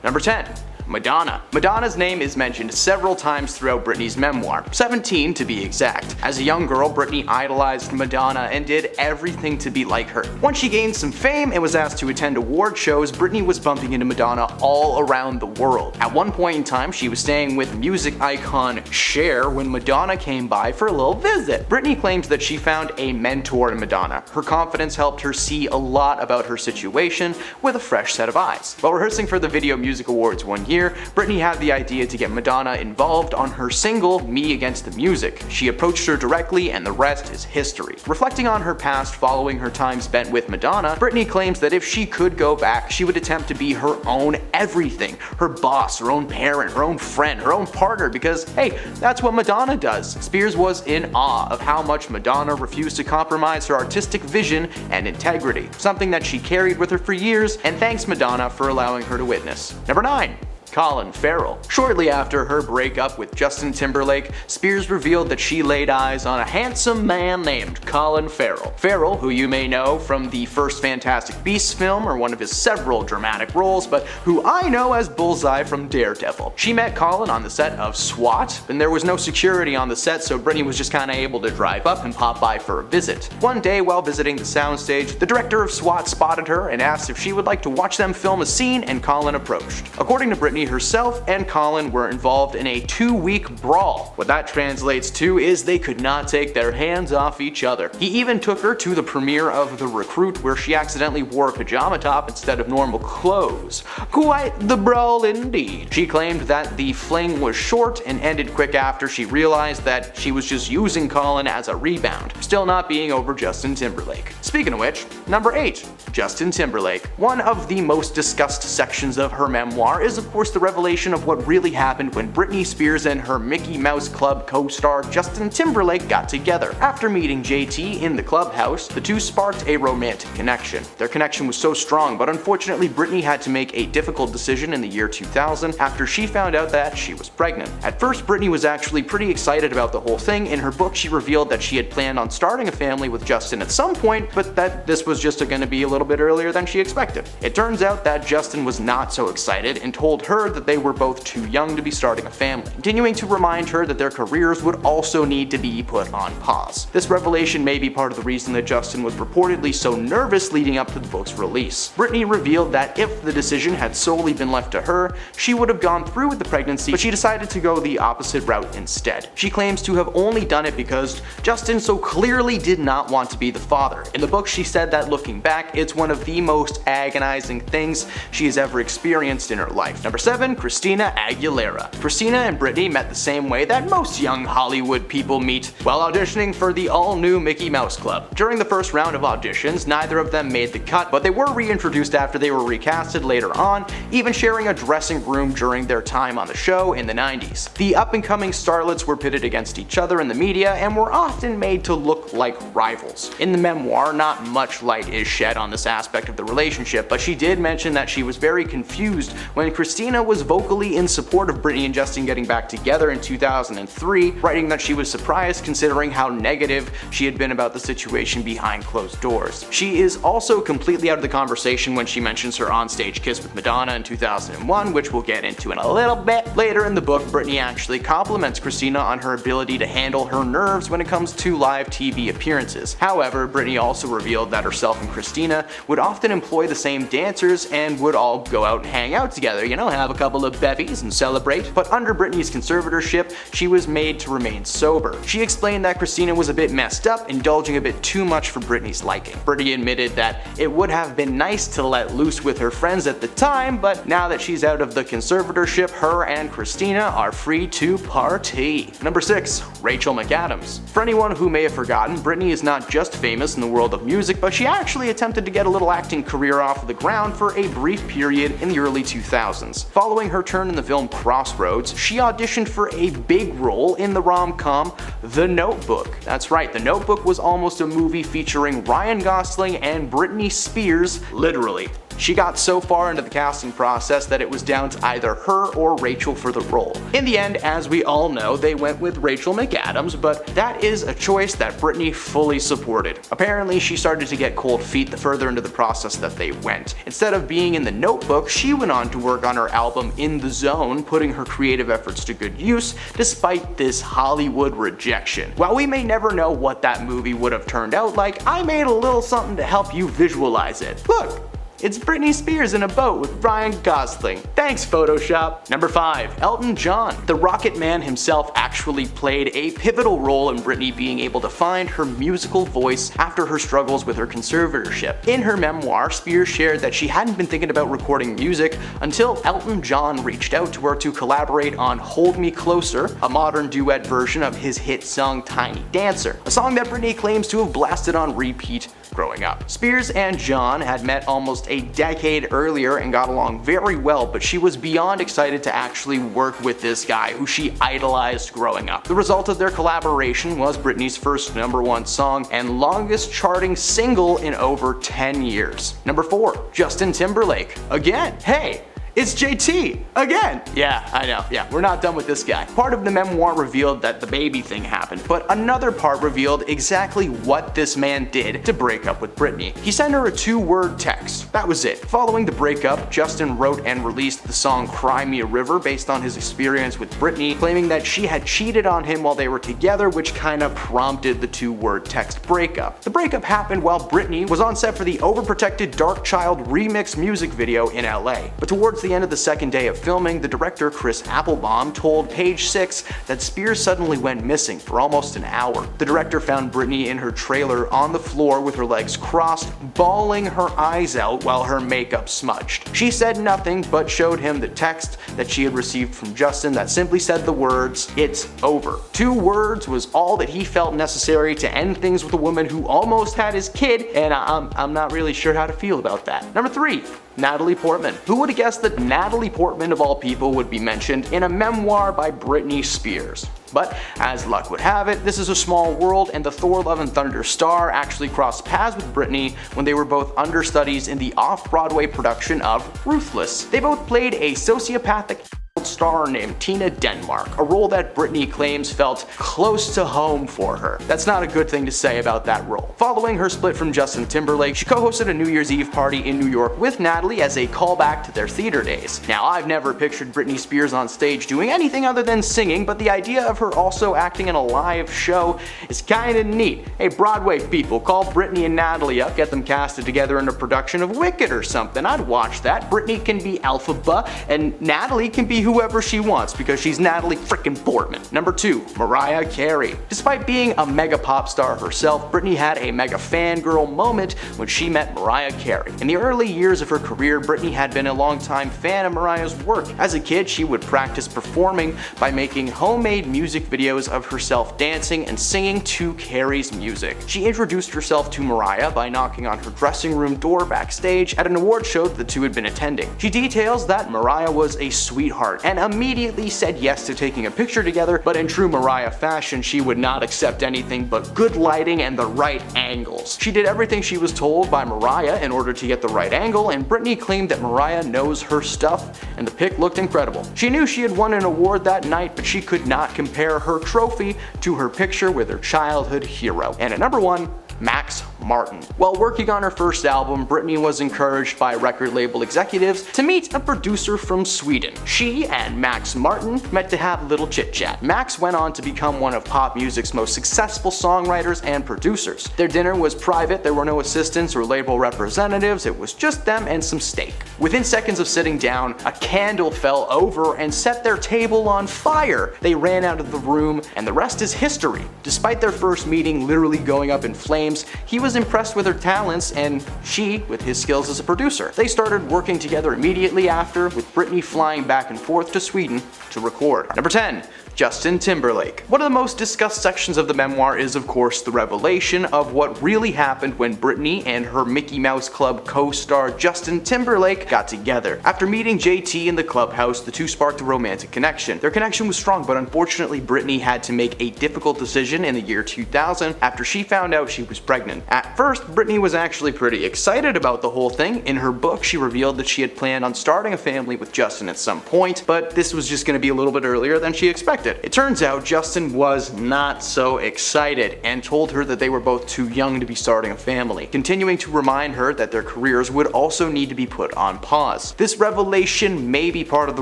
Number 10. Madonna. Madonna's name is mentioned several times throughout Britney's memoir, 17 to be exact. As a young girl, Britney idolized Madonna and did everything to be like her. Once she gained some fame and was asked to attend award shows, Britney was bumping into Madonna all around the world. At one point in time, she was staying with music icon Cher when Madonna came by for a little visit. Britney claims that she found a mentor in Madonna. Her confidence helped her see a lot about her situation with a fresh set of eyes. While rehearsing for the Video Music Awards one year, Britney had the idea to get Madonna involved on her single, Me Against the Music. She approached her directly and the rest is history. Reflecting on her past following her time spent with Madonna, Britney claims that if she could go back, she would attempt to be her own everything. Her boss, her own parent, her own friend, her own partner, because hey, that's what Madonna does. Spears was in awe of how much Madonna refused to compromise her artistic vision and integrity, something that she carried with her for years, and thanks Madonna for allowing her to witness. Number 9. Colin Farrell. Shortly after her breakup with Justin Timberlake, Spears revealed that she laid eyes on a handsome man named Colin Farrell. Farrell, who you may know from the first Fantastic Beasts film or one of his several dramatic roles, but who I know as Bullseye from Daredevil. She met Colin on the set of SWAT, and there was no security on the set, so Britney was just kinda able to drive up and pop by for a visit. One day while visiting the soundstage, the director of SWAT spotted her and asked if she would like to watch them film a scene, and Colin approached. According to Britney herself and Colin were involved in a 2-week brawl. What that translates to is they could not take their hands off each other. He even took her to the premiere of The Recruit, where she accidentally wore a pajama top instead of normal clothes. Quite the brawl indeed. She claimed that the fling was short and ended quick after she realized that she was just using Colin as a rebound, still not being over Justin Timberlake. Speaking of which, number 8. Justin Timberlake. One of the most discussed sections of her memoir is of course the revelation of what really happened when Britney Spears and her Mickey Mouse Club co-star Justin Timberlake got together. After meeting JT in the clubhouse, the two sparked a romantic connection. Their connection was so strong, but unfortunately Britney had to make a difficult decision in the year 2000 after she found out that she was pregnant. At first, Britney was actually pretty excited about the whole thing. In her book, she revealed that she had planned on starting a family with Justin at some point, but that this was just going to be a little bit earlier than she expected. It turns out that Justin was not so excited and told her that they were both too young to be starting a family, continuing to remind her that their careers would also need to be put on pause. This revelation may be part of the reason that Justin was reportedly so nervous leading up to the book's release. Britney revealed that if the decision had solely been left to her, she would have gone through with the pregnancy, but she decided to go the opposite route instead. She claims to have only done it because Justin so clearly did not want to be the father. In the book, she said that looking back, it's one of the most agonizing things she has ever experienced in her life. Number 7. Christina Aguilera. Christina and Britney met the same way that most young Hollywood people meet, while auditioning for the all-new Mickey Mouse Club. During the first round of auditions, neither of them made the cut, but they were reintroduced after they were recasted later on, even sharing a dressing room during their time on the show in the 90s. The up-and-coming starlets were pitted against each other in the media and were often made to look like rivals. In the memoir, not much light is shed on this aspect of the relationship, but she did mention that she was very confused when Christina was vocally in support of Britney and Justin getting back together in 2003, writing that she was surprised considering how negative she had been about the situation behind closed doors. She is also completely out of the conversation when she mentions her onstage kiss with Madonna in 2001, which we'll get into in a little bit. Later in the book, Britney actually compliments Christina on her ability to handle her nerves when it comes to live TV appearances. However, Britney also revealed that herself and Christina would often employ the same dancers and would all go out and hang out together, you know, have a couple of bevies and celebrate. But under Britney's conservatorship, she was made to remain sober. She explained that Christina was a bit messed up, indulging a bit too much for Britney's liking. Britney admitted that it would have been nice to let loose with her friends at the time, but now that she's out of the conservatorship, her and Christina are free to party. Number 6. Rachel McAdams. For anyone who may have forgotten, Britney is not just famous in the world of music, but she actually attempted to get a little acting career off of the ground for a brief period in the early 2000s. Following her turn in the film Crossroads, she auditioned for a big role in the rom-com The Notebook. That's right, The Notebook was almost a movie featuring Ryan Gosling and Britney Spears, literally She got so far into the casting process that it was down to either her or Rachel for the role. In the end, as we all know, they went with Rachel McAdams, but that is a choice that Britney fully supported. Apparently, she started to get cold feet the further into the process that they went. Instead of being in the Notebook, she went on to work on her album In the Zone, putting her creative efforts to good use despite this Hollywood rejection. While we may never know what that movie would have turned out like, I made a little something to help you visualize it. Look! It's Britney Spears in a boat with Ryan Gosling. Thanks, Photoshop. Number 5. Elton John. The Rocket Man himself actually played a pivotal role in Britney being able to find her musical voice after her struggles with her conservatorship. In her memoir, Spears shared that she hadn't been thinking about recording music until Elton John reached out to her to collaborate on Hold Me Closer, a modern duet version of his hit song Tiny Dancer, a song that Britney claims to have blasted on repeat growing up. Spears and John had met almost a decade earlier and got along very well, but she was beyond excited to actually work with this guy who she idolized growing up. The result of their collaboration was Britney's first #1 song and longest charting single in over 10 years. Number 4. Justin Timberlake. Again, hey! It's JT! Again! Yeah, I know. Yeah, we're not done with this guy. Part of the memoir revealed that the baby thing happened, but another part revealed exactly what this man did to break up with Britney. He sent her a 2-word text. That was it. Following the breakup, Justin wrote and released the song Cry Me a River based on his experience with Britney, claiming that she had cheated on him while they were together, which kinda prompted the 2-word text breakup. The breakup happened while Britney was on set for the overprotected Dark Child remix music video in LA. But towards the end of the second day of filming, the director Chris Applebaum told Page 6 that Spears suddenly went missing for almost an hour. The director found Britney in her trailer on the floor with her legs crossed, bawling her eyes out while her makeup smudged. She said nothing but showed him the text that she had received from Justin that simply said the words, "It's over." 2 words was all that he felt necessary to end things with a woman who almost had his kid, and I'm not really sure how to feel about that. Number 3. Natalie Portman. Who would have guessed that Natalie Portman of all people would be mentioned in a memoir by Britney Spears? But as luck would have it, this is a small world, and the Thor Love and Thunder star actually crossed paths with Britney when they were both understudies in the off-Broadway production of Ruthless. They both played a sociopathic star named Tina Denmark, a role that Britney claims felt close to home for her. That's not a good thing to say about that role. Following her split from Justin Timberlake, she co-hosted a New Year's Eve party in New York with Natalie as a callback to their theater days. Now, I've never pictured Britney Spears on stage doing anything other than singing, but the idea of her also acting in a live show is kinda neat. Hey, Broadway people, call Britney and Natalie up, get them casted together in a production of Wicked or something. I'd watch that. Britney can be Elphaba, and Natalie can be whoever she wants because she's Natalie frickin' Portman. Number 2. Mariah Carey. Despite being a mega pop star herself, Britney had a mega fangirl moment when she met Mariah Carey. In the early years of her career, Britney had been a longtime fan of Mariah's work. As a kid, she would practice performing by making homemade music videos of herself dancing and singing to Carey's music. She introduced herself to Mariah by knocking on her dressing room door backstage at an award show that the two had been attending. She details that Mariah was a sweetheart and immediately said yes to taking a picture together, but in true Mariah fashion, she would not accept anything but good lighting and the right angles. She did everything she was told by Mariah in order to get the right angle, and Britney claimed that Mariah knows her stuff, and the pic looked incredible. She knew she had won an award that night, but she could not compare her trophy to her picture with her childhood hero. And at number 1, Max Martin. While working on her first album, Britney was encouraged by record label executives to meet a producer from Sweden. She and Max Martin met to have a little chit-chat. Max went on to become one of pop music's most successful songwriters and producers. Their dinner was private, there were no assistants or label representatives, it was just them and some steak. Within seconds of sitting down, a candle fell over and set their table on fire. They ran out of the room, and the rest is history. Despite their first meeting literally going up in flames, he was impressed with her talents and she with his skills as a producer. They started working together immediately after, with Britney flying back and forth to Sweden to record. Number 10. Justin Timberlake. One of the most discussed sections of the memoir is of course the revelation of what really happened when Britney and her Mickey Mouse Club co-star Justin Timberlake got together. After meeting JT in the clubhouse, the two sparked a romantic connection. Their connection was strong, but unfortunately Britney had to make a difficult decision in the year 2000 after she found out she was pregnant. At first, Britney was actually pretty excited about the whole thing. In her book, she revealed that she had planned on starting a family with Justin at some point, but this was just going to be a little bit earlier than she expected. It turns out Justin was not so excited and told her that they were both too young to be starting a family, continuing to remind her that their careers would also need to be put on pause. This revelation may be part of the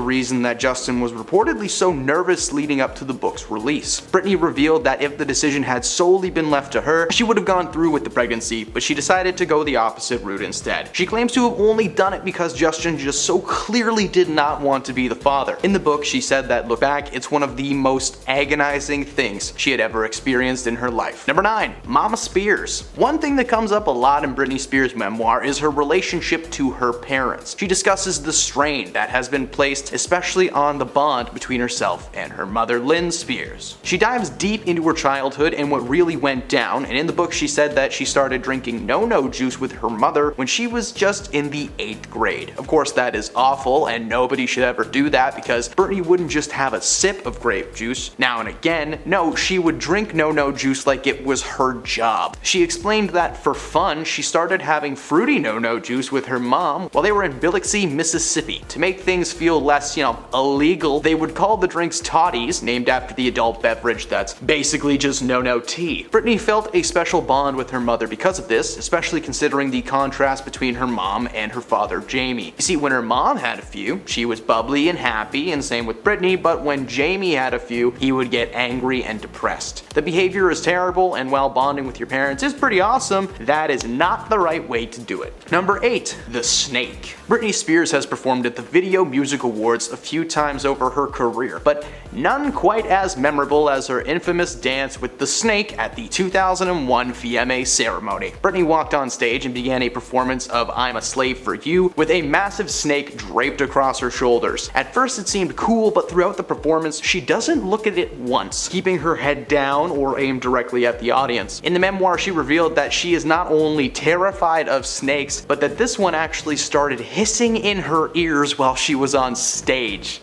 reason that Justin was reportedly so nervous leading up to the book's release. Britney revealed that if the decision had solely been left to her, she would have gone through with the pregnancy, but she decided to go the opposite route instead. She claims to have only done it because Justin just so clearly did not want to be the father. In the book, she said that look back, it's one of the most agonizing things she had ever experienced in her life. Number 9. Mama Spears. One thing that comes up a lot in Britney Spears' memoir is her relationship to her parents. She discusses the strain that has been placed especially on the bond between herself and her mother, Lynn Spears. She dives deep into her childhood and what really went down, and in the book she said that she started drinking no-no juice with her mother when she was just in the 8th grade. Of course that is awful and nobody should ever do that because Britney wouldn't just have a sip of grape juice now and again. No, she would drink no-no juice like it was her job. She explained that for fun she started having fruity no-no juice with her mom while they were in Biloxi, Mississippi. To make things feel less, illegal, they would call the drinks toddies, named after the adult beverage that's basically just no-no tea. Britney felt a special bond with her mother because of this, especially considering the contrast between her mom and her father Jamie. You see, when her mom had a few, she was bubbly and happy, and same with Britney, but when Jamie had a few, he would get angry and depressed. The behavior is terrible, and while bonding with your parents is pretty awesome, that is not the right way to do it. Number 8. The Snake. Britney Spears has performed at the Video Music Awards a few times over her career, but none quite as memorable as her infamous dance with the snake at the 2001 VMA ceremony. Britney walked on stage and began a performance of I'm a Slave for You with a massive snake draped across her shoulders. At first it seemed cool, but throughout the performance she doesn't look at it once, keeping her head down or aimed directly at the audience. In the memoir she revealed that she is not only terrified of snakes, but that this one actually started hissing in her ears while she was on stage.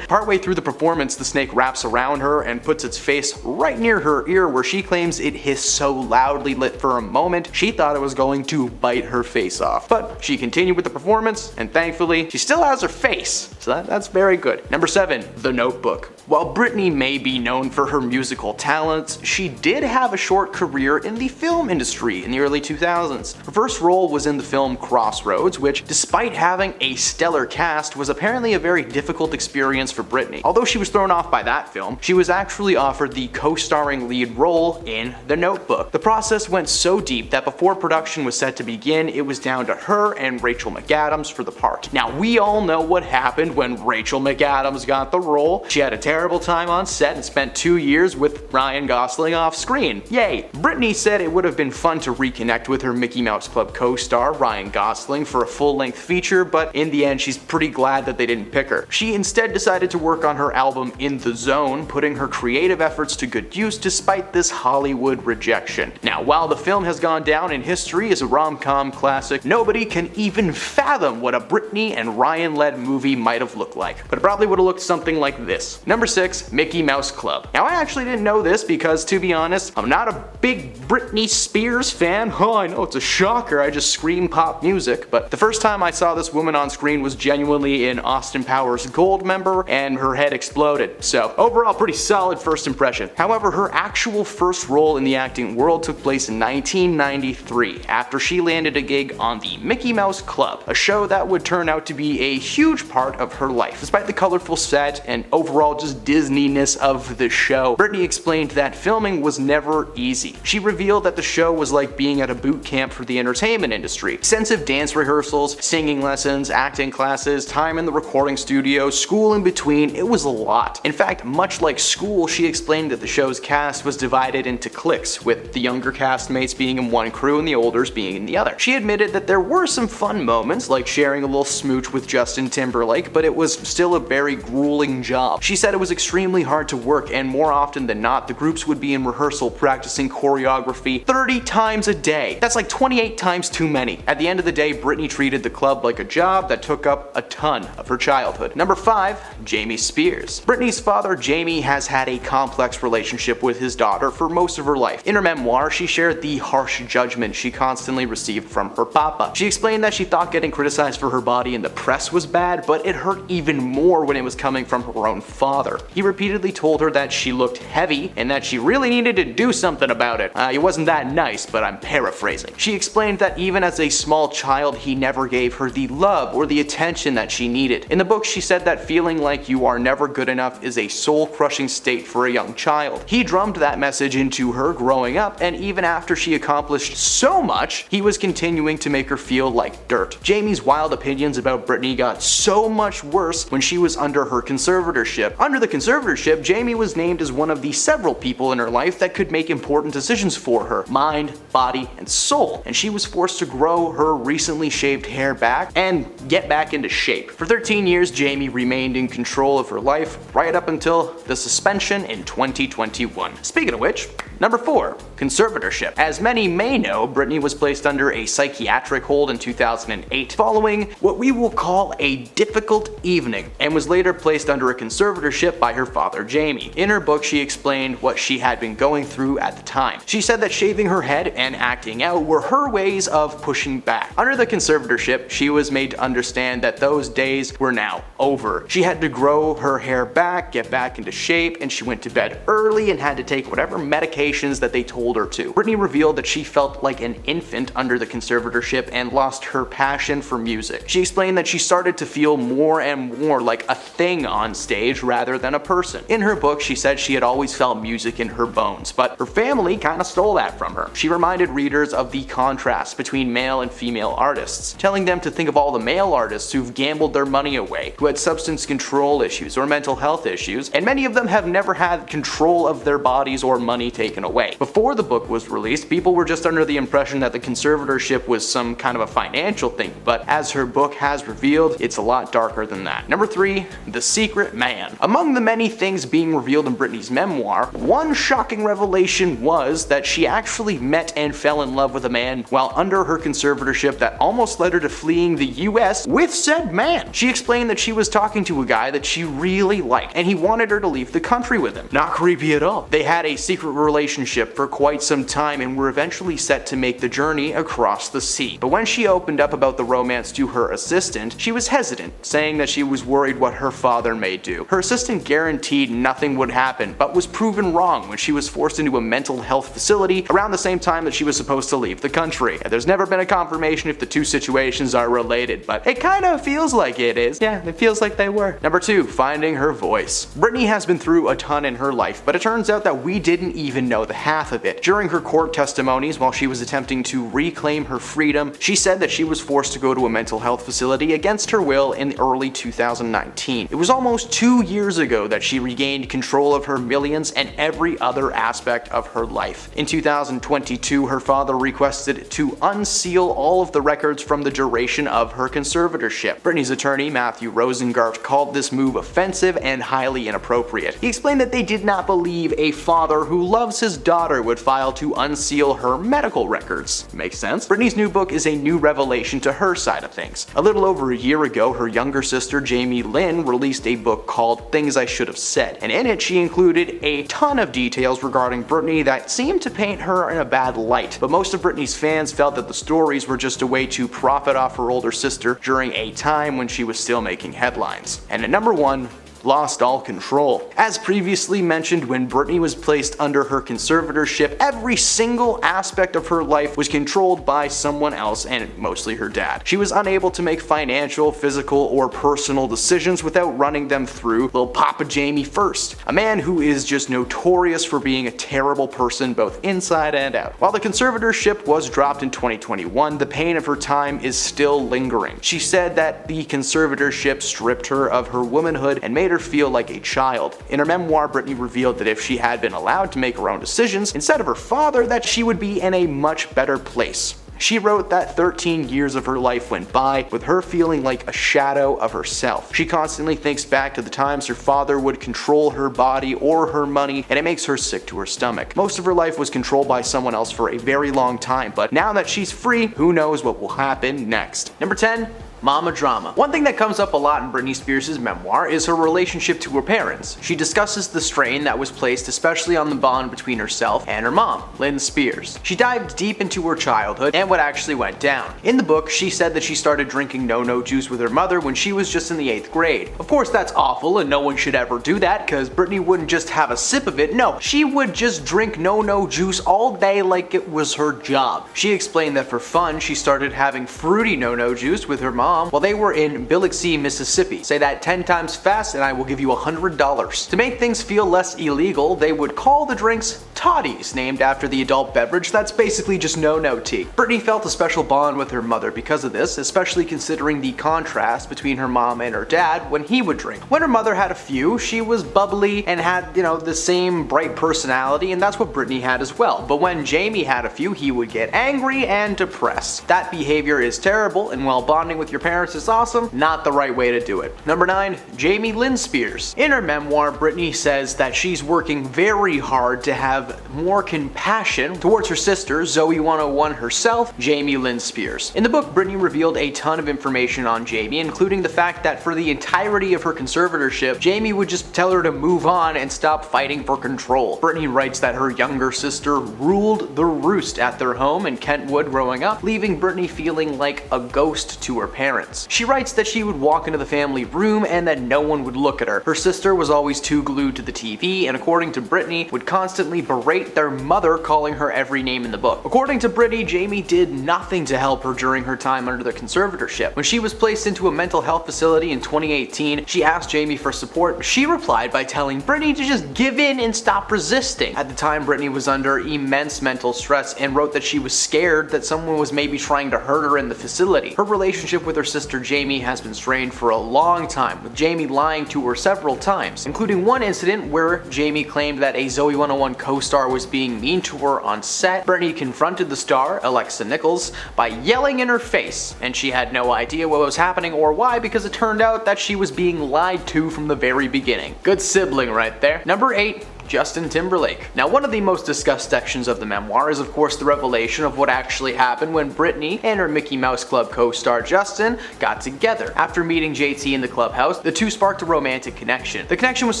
Partway through the performance, the snake wraps around her and puts its face right near her ear, where she claims it hissed so loudly that for a moment she thought it was going to bite her face off. But she continued with the performance, and thankfully she still has her face, so that's very good. Number 7. The Notebook. While Britney may be known for her musical talents, she did have a short career in the film industry in the early 2000s. Her first role was in the film Crossroads, which, despite having a stellar cast, was apparently a very difficult experience for Britney. Although she was thrown off by that film, she was actually offered the co-starring lead role in The Notebook. The process went so deep that before production was set to begin, it was down to her and Rachel McAdams for the part. Now, we all know what happened when Rachel McAdams got the role. She had a terrible time on set and spent 2 years with Ryan Gosling off screen. Yay! Britney said it would have been fun to reconnect with her Mickey Mouse Club co-star Ryan Gosling for a full-length feature, but in the end she's pretty glad that they didn't pick her. She instead decided to work on her album In the Zone, putting her creative efforts to good use despite this Hollywood rejection. Now, while the film has gone down in history as a rom-com classic, nobody can even fathom what a Britney and Ryan-led movie might have looked like. But it probably would have looked something like this. Number 6. Mickey Mouse Club. Now, I actually didn't know this because, to be honest, I'm not a big Britney Spears fan. Oh, I know, it's a shocker, I just scream pop music, but the first time I saw this woman on screen was genuinely in Austin Powers Goldmember, and her head exploded. So overall, pretty solid first impression. However, her actual first role in the acting world took place in 1993 after she landed a gig on the Mickey Mouse Club, a show that would turn out to be a huge part of her life. Despite the colorful set and overall just Disney-ness of the show, Britney explained that filming was never easy. She revealed that the show was like being at a boot camp for the entertainment industry. Extensive dance rehearsals, singing lessons, acting classes, time in the recording studio, school in between, it was a lot. In fact, much like school, she explained that the show's cast was divided into cliques, with the younger castmates being in one crew and the olders being in the other. She admitted that there were some fun moments, like sharing a little smooch with Justin Timberlake, but it was still a very grueling job. She said it it was extremely hard to work, and more often than not, the groups would be in rehearsal practicing choreography 30 times a day. That's like 28 times too many. At the end of the day, Britney treated the club like a job that took up a ton of her childhood. Number 5, Jamie Spears. Britney's father, Jamie, has had a complex relationship with his daughter for most of her life. In her memoir, she shared the harsh judgment she constantly received from her papa. She explained that she thought getting criticized for her body in the press was bad, but it hurt even more when it was coming from her own father. He repeatedly told her that she looked heavy and that she really needed to do something about it. He wasn't that nice, but I'm paraphrasing. She explained that even as a small child, he never gave her the love or the attention that she needed. In the book, she said that feeling like you are never good enough is a soul-crushing state for a young child. He drummed that message into her growing up, and even after she accomplished so much, he was continuing to make her feel like dirt. Jamie's wild opinions about Britney got so much worse when she was under her conservatorship. Under the conservatorship, Jamie was named as one of the several people in her life that could make important decisions for her, mind, body, and soul, and she was forced to grow her recently shaved hair back and get back into shape. For 13 years, Jamie remained in control of her life right up until the suspension in 2021. Speaking of which, number 4, conservatorship. As many may know, Britney was placed under a psychiatric hold in 2008 following what we will call a difficult evening, and was later placed under a conservatorship by her father, Jamie. In her book, she explained what she had been going through at the time. She said that shaving her head and acting out were her ways of pushing back. Under the conservatorship, she was made to understand that those days were now over. She had to grow her hair back, get back into shape, and she went to bed early and had to take whatever medications that they told her to. Britney revealed that she felt like an infant under the conservatorship and lost her passion for music. She explained that she started to feel more and more like a thing on stage rather than a person. In her book, she said she had always felt music in her bones, but her family kind of stole that from her. She reminded readers of the contrast between male and female artists, telling them to think of all the male artists who've gambled their money away, who had substance control issues or mental health issues, and many of them have never had control of their bodies or money taken away. Before the book was released, people were just under the impression that the conservatorship was some kind of a financial thing, but as her book has revealed, it's a lot darker than that. Number 3, the secret man. Among the many things being revealed in Britney's memoir, one shocking revelation was that she actually met and fell in love with a man while under her conservatorship that almost led her to fleeing the US with said man. She explained that she was talking to a guy that she really liked, and he wanted her to leave the country with him. Not creepy at all. They had a secret relationship for quite some time and were eventually set to make the journey across the sea. But when she opened up about the romance to her assistant, she was hesitant, saying that she was worried what her father may do. Her assistant guaranteed nothing would happen, but was proven wrong when she was forced into a mental health facility around the same time that she was supposed to leave the country. There's never been a confirmation if the two situations are related, but it kind of feels like it is. Yeah, it feels like they were. Number 2, finding her voice. Britney has been through a ton in her life, but it turns out that we didn't even know the half of it. During her court testimonies, while she was attempting to reclaim her freedom, she said that she was forced to go to a mental health facility against her will in early 2019. It was almost 2 years ago that she regained control of her millions and every other aspect of her life. In 2022, her father requested to unseal all of the records from the duration of her conservatorship. Britney's attorney, Matthew Rosengart, called this move offensive and highly inappropriate. He explained that they did not believe a father who loves his daughter would file to unseal her medical records. Makes sense. Britney's new book is a new revelation to her side of things. A little over a year ago, her younger sister Jamie Lynn released a book called Things I Should Have Said, and in it she included a ton of details regarding Britney that seemed to paint her in a bad light, but most of Britney's fans felt that the stories were just a way to profit off her older sister during a time when she was still making headlines. And at number 1, lost all control. As previously mentioned, when Britney was placed under her conservatorship, every single aspect of her life was controlled by someone else, and mostly her dad. She was unable to make financial, physical, or personal decisions without running them through little Papa Jamie first, a man who is just notorious for being a terrible person both inside and out. While the conservatorship was dropped in 2021, the pain of her time is still lingering. She said that the conservatorship stripped her of her womanhood and made her feel like a child. In her memoir, Britney revealed that if she had been allowed to make her own decisions instead of her father, that she would be in a much better place. She wrote that 13 years of her life went by with her feeling like a shadow of herself. She constantly thinks back to the times her father would control her body or her money, and it makes her sick to her stomach. Most of her life was controlled by someone else for a very long time, but now that she's free, who knows what will happen next. Number 10. Mama drama. One thing that comes up a lot in Britney Spears' memoir is her relationship to her parents. She discusses the strain that was placed especially on the bond between herself and her mom, Lynn Spears. She dived deep into her childhood and what actually went down. In the book, she said that she started drinking no-no juice with her mother when she was just in the 8th grade. Of course, that's awful and no one should ever do that, because Britney wouldn't just have a sip of it. No, she would just drink no-no juice all day like it was her job. She explained that for fun, she started having fruity no-no juice with her mom while they were in Biloxi, Mississippi. Say that 10 times fast and I will give you $100. To make things feel less illegal, they would call the drinks toddies, named after the adult beverage that's basically just no-no tea. Britney felt a special bond with her mother because of this, especially considering the contrast between her mom and her dad when he would drink. When her mother had a few, she was bubbly and had, the same bright personality, and that's what Britney had as well. But when Jamie had a few, he would get angry and depressed. That behavior is terrible, and while bonding with your parents is awesome, not the right way to do it. Number 9. Jamie Lynn Spears. In her memoir, Britney says that she's working very hard to have more compassion towards her sister, Zoe 101 herself, Jamie Lynn Spears. In the book, Britney revealed a ton of information on Jamie, including the fact that for the entirety of her conservatorship, Jamie would just tell her to move on and stop fighting for control. Britney writes that her younger sister ruled the roost at their home in Kentwood growing up, leaving Britney feeling like a ghost to her parents. She writes that she would walk into the family room and that no one would look at her. Her sister was always too glued to the TV, and according to Britney, would constantly berate their mother, calling her every name in the book. According to Britney, Jamie did nothing to help her during her time under the conservatorship. When she was placed into a mental health facility in 2018, she asked Jamie for support. She replied by telling Britney to just give in and stop resisting. At the time, Britney was under immense mental stress and wrote that she was scared that someone was maybe trying to hurt her in the facility. Her relationship with her sister Jamie has been strained for a long time, with Jamie lying to her several times, including one incident where Jamie claimed that a Zoe 101 co-star was being mean to her on set. Britney confronted the star, Alexa Nichols, by yelling in her face, and she had no idea what was happening or why, because it turned out that she was being lied to from the very beginning. Good sibling right there. Number 8. Justin Timberlake. Now, one of the most discussed sections of the memoir is of course the revelation of what actually happened when Britney and her Mickey Mouse Club co-star Justin got together. After meeting JT in the clubhouse, the two sparked a romantic connection. The connection was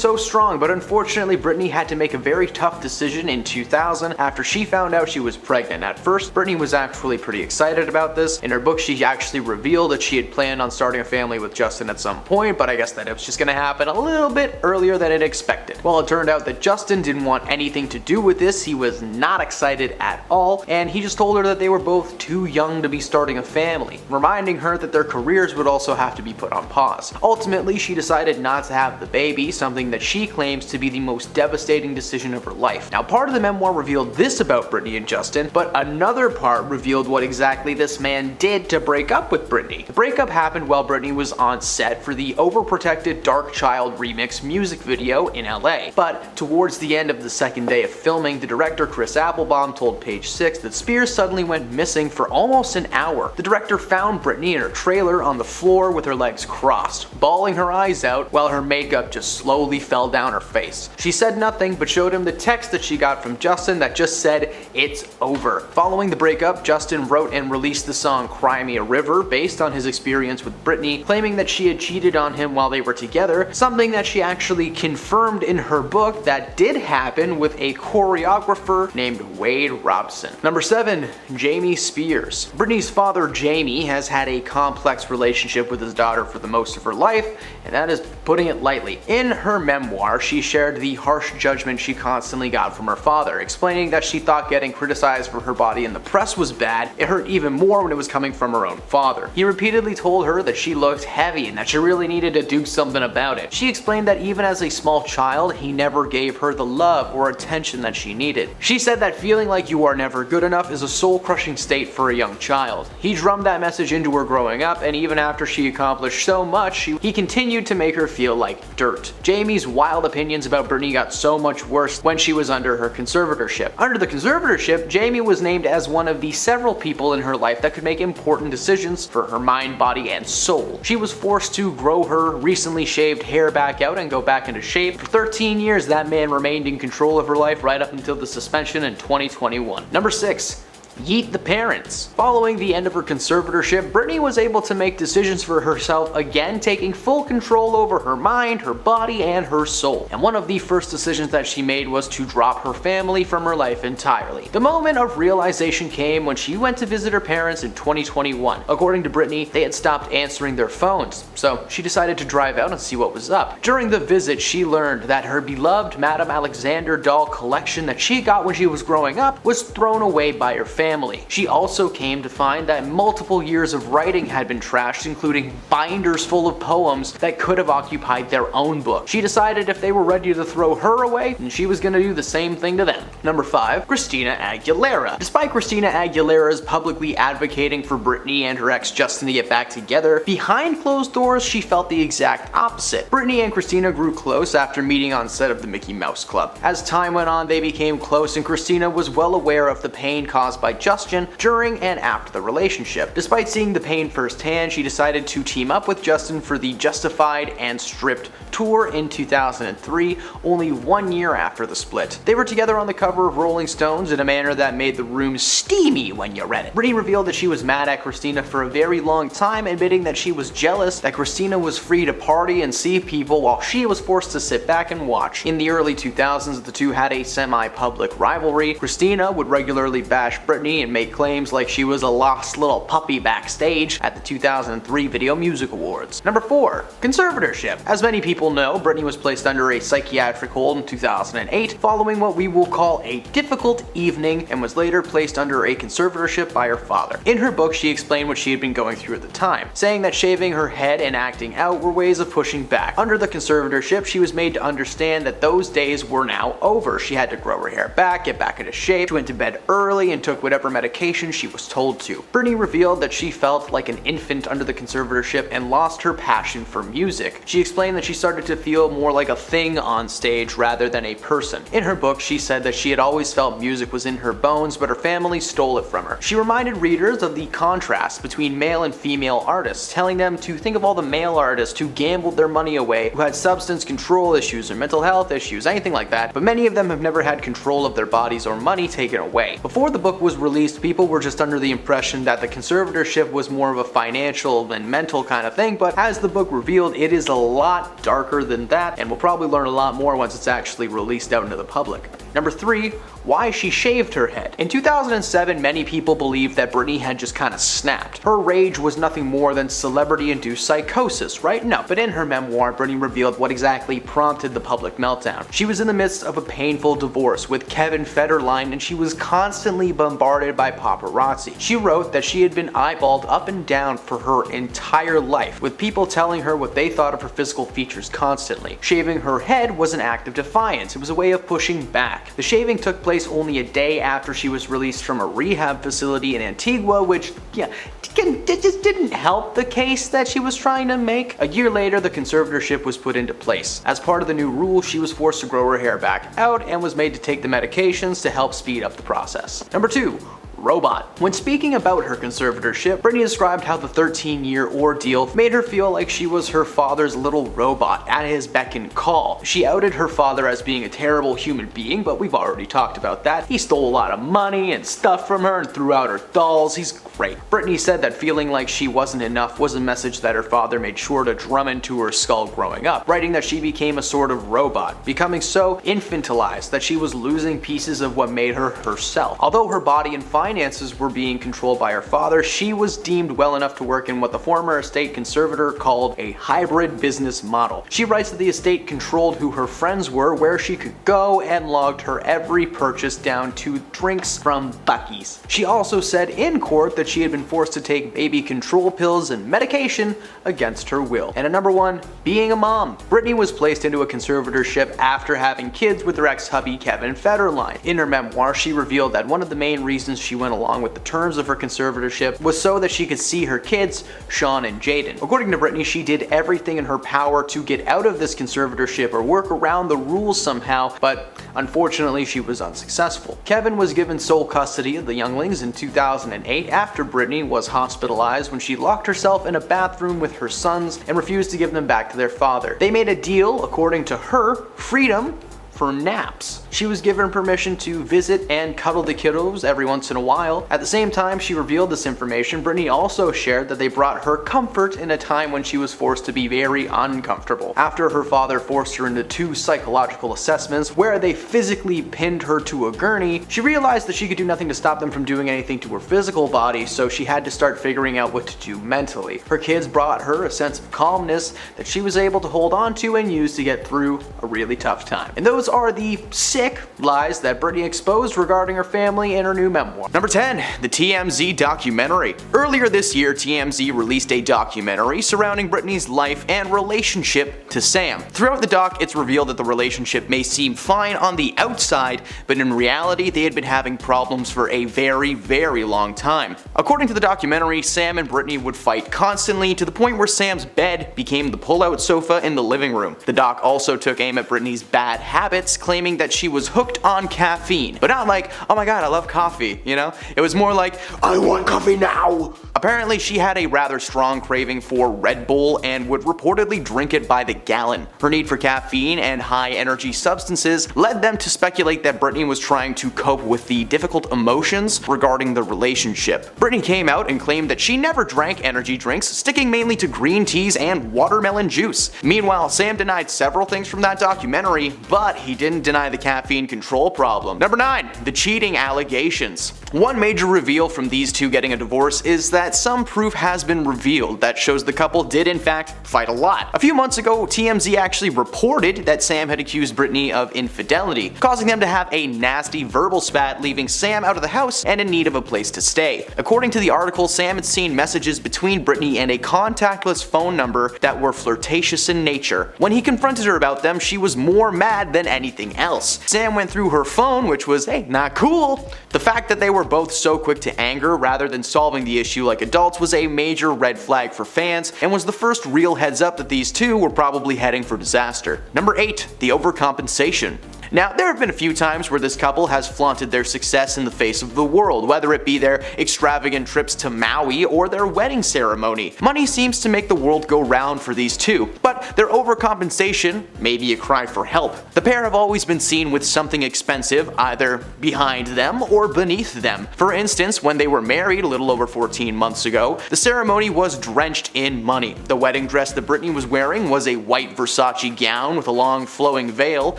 so strong, but unfortunately Britney had to make a very tough decision in 2000 after she found out she was pregnant. At first, Britney was actually pretty excited about this. In her book, she actually revealed that she had planned on starting a family with Justin at some point, but I guess that it was just gonna happen a little bit earlier than it expected. Well, it turned out that Justin didn't want anything to do with this. He was not excited at all, and he just told her that they were both too young to be starting a family, reminding her that their careers would also have to be put on pause. Ultimately, she decided not to have the baby, something that she claims to be the most devastating decision of her life. Now, part of the memoir revealed this about Britney and Justin, but another part revealed what exactly this man did to break up with Britney. The breakup happened while Britney was on set for the overprotected Dark Child remix music video in LA, but towards the end of the second day of filming, the director Chris Applebaum told Page 6 that Spears suddenly went missing for almost an hour. The director found Britney in her trailer on the floor with her legs crossed, bawling her eyes out while her makeup just slowly fell down her face. She said nothing but showed him the text that she got from Justin that just said, "It's over." Following the breakup, Justin wrote and released the song Cry Me a River based on his experience with Britney, claiming that she had cheated on him while they were together, something that she actually confirmed in her book that did happen with a choreographer named Wade Robson. Number 7. Jamie Spears. Britney's father Jamie has had a complex relationship with his daughter for the most of her life, and that is putting it lightly. In her memoir, she shared the harsh judgment she constantly got from her father, explaining that she thought getting criticized for her body in the press was bad. It hurt even more when it was coming from her own father. He repeatedly told her that she looked heavy and that she really needed to do something about it. She explained that even as a small child, he never gave her the love or attention that she needed. She said that feeling like you are never good enough is a soul-crushing state for a young child. He drummed that message into her growing up, and even after she accomplished so much, he continued to make her feel like dirt. Jamie's wild opinions about Britney got so much worse when she was under her conservatorship. Under the conservatorship, Jamie was named as one of the several people in her life that could make important decisions for her mind, body, and soul. She was forced to grow her recently shaved hair back out and go back into shape. For 13 years, that man remained in control of her life right up until the suspension in 2021. Number 6. Yeet the parents. Following the end of her conservatorship, Britney was able to make decisions for herself again, taking full control over her mind, her body, and her soul. And one of the first decisions that she made was to drop her family from her life entirely. The moment of realization came when she went to visit her parents in 2021. According to Britney, they had stopped answering their phones, so she decided to drive out and see what was up. During the visit, she learned that her beloved Madame Alexander doll collection that she got when she was growing up was thrown away by her family. She also came to find that multiple years of writing had been trashed, including binders full of poems that could have occupied their own book. She decided if they were ready to throw her away, then she was going to do the same thing to them. Number 5. Christina Aguilera. Despite Christina Aguilera's publicly advocating for Britney and her ex Justin to get back together, behind closed doors she felt the exact opposite. Britney and Christina grew close after meeting on set of the Mickey Mouse Club. As time went on, they became close, and Christina was well aware of the pain caused by Justin during and after the relationship. Despite seeing the pain firsthand, she decided to team up with Justin for the Justified and Stripped tour in 2003, only 1 year after the split. They were together on the cover of Rolling Stones in a manner that made the room steamy when you read it. Britney revealed that she was mad at Christina for a very long time, admitting that she was jealous that Christina was free to party and see people while she was forced to sit back and watch. In the early 2000s, the two had a semi-public rivalry. Christina would regularly bash Britney and make claims like she was a lost little puppy backstage at the 2003 Video Music Awards. Number 4. Conservatorship. As many people know, Britney was placed under a psychiatric hold in 2008 following what we will call a difficult evening, and was later placed under a conservatorship by her father. In her book, she explained what she had been going through at the time, saying that shaving her head and acting out were ways of pushing back. Under the conservatorship, she was made to understand that those days were now over. She had to grow her hair back, get back into shape. She went to bed early and took whatever medication she was told to. Britney revealed that she felt like an infant under the conservatorship and lost her passion for music. She explained that she started to feel more like a thing on stage rather than a person. In her book, she said that she had always felt music was in her bones, but her family stole it from her. She reminded readers of the contrast between male and female artists, telling them to think of all the male artists who gambled their money away, who had substance control issues or mental health issues, anything like that, but many of them have never had control of their bodies or money taken away. Before the book was released, people were just under the impression that the conservatorship was more of a financial and mental kind of thing, but as the book revealed, it is a lot darker than that, and we'll probably learn a lot more once it's actually released out into the public. Number 3. Why she shaved her head. In 2007, many people believed that Britney had just kind of snapped. Her rage was nothing more than celebrity-induced psychosis, right? No. But in her memoir, Britney revealed what exactly prompted the public meltdown. She was in the midst of a painful divorce with Kevin Federline, and she was constantly bombarded by paparazzi. She wrote that she had been eyeballed up and down for her entire life, with people telling her what they thought of her physical features constantly. Shaving her head was an act of defiance. It was a way of pushing back. The shaving took place only a day after she was released from a rehab facility in Antigua, which, just didn't help the case that she was trying to make. A year later, the conservatorship was put into place. As part of the new rule, she was forced to grow her hair back out and was made to take the medications to help speed up the process. Number 2. Robot. When speaking about her conservatorship, Britney described how the 13-year ordeal made her feel like she was her father's little robot at his beck and call. She outed her father as being a terrible human being, but we've already talked about that. He stole a lot of money and stuff from her and threw out her dolls. He's great. Britney said that feeling like she wasn't enough was a message that her father made sure to drum into her skull growing up, writing that she became a sort of robot, becoming so infantilized that she was losing pieces of what made her herself. Although her body and finances were being controlled by her father, she was deemed well enough to work in what the former estate conservator called a hybrid business model. She writes that the estate controlled who her friends were, where she could go, and logged her every purchase down to drinks from Buc-ee's. She also said in court that she had been forced to take baby control pills and medication against her will. And at number 1, being a mom. Britney was placed into a conservatorship after having kids with her ex-hubby Kevin Federline. In her memoir, she revealed that one of the main reasons she went along with the terms of her conservatorship was so that she could see her kids, Sean and Jaden. According to Britney, she did everything in her power to get out of this conservatorship or work around the rules somehow, but unfortunately she was unsuccessful. Kevin was given sole custody of the younglings in 2008 after Britney was hospitalized when she locked herself in a bathroom with her sons and refused to give them back to their father. They made a deal, according to her, freedom for naps. She was given permission to visit and cuddle the kiddos every once in a while. At the same time she revealed this information, Britney also shared that they brought her comfort in a time when she was forced to be very uncomfortable. After her father forced her into 2 psychological assessments where they physically pinned her to a gurney, she realized that she could do nothing to stop them from doing anything to her physical body, so she had to start figuring out what to do mentally. Her kids brought her a sense of calmness that she was able to hold on to and use to get through a really tough time. And those are the sick lies that Britney exposed regarding her family in her new memoir. Number 10, the TMZ documentary. Earlier this year, TMZ released a documentary surrounding Britney's life and relationship to Sam. Throughout the doc, it's revealed that the relationship may seem fine on the outside, but in reality, they had been having problems for a very, very long time. According to the documentary, Sam and Britney would fight constantly to the point where Sam's bed became the pull-out sofa in the living room. The doc also took aim at Britney's bad habits, claiming that she was hooked on caffeine. But not like, oh my god, I love coffee, you know? It was more like, I want coffee now! Apparently, she had a rather strong craving for Red Bull and would reportedly drink it by the gallon. Her need for caffeine and high-energy substances led them to speculate that Britney was trying to cope with the difficult emotions regarding the relationship. Britney came out and claimed that she never drank energy drinks, sticking mainly to green teas and watermelon juice. Meanwhile, Sam denied several things from that documentary, but he didn't deny the caffeine control problem. Number 9, the cheating allegations. One major reveal from these two getting a divorce is that some proof has been revealed that shows the couple did in fact fight a lot. A few months ago, TMZ actually reported that Sam had accused Britney of infidelity, causing them to have a nasty verbal spat, leaving Sam out of the house and in need of a place to stay. According to the article, Sam had seen messages between Britney and a contactless phone number that were flirtatious in nature. When he confronted her about them, she was more mad than anything else. Sam went through her phone, which was, hey, not cool. The fact that they were both so quick to anger rather than solving the issue like adults was a major red flag for fans and was the first real heads up that these two were probably heading for disaster. Number 8, the overcompensation. Now, there have been a few times where this couple has flaunted their success in the face of the world, whether it be their extravagant trips to Maui or their wedding ceremony. Money seems to make the world go round for these two, but their overcompensation may be a cry for help. The pair have always been seen with something expensive either behind them or beneath them. For instance, when they were married a little over 14 months ago, the ceremony was drenched in money. The wedding dress that Britney was wearing was a white Versace gown with a long flowing veil.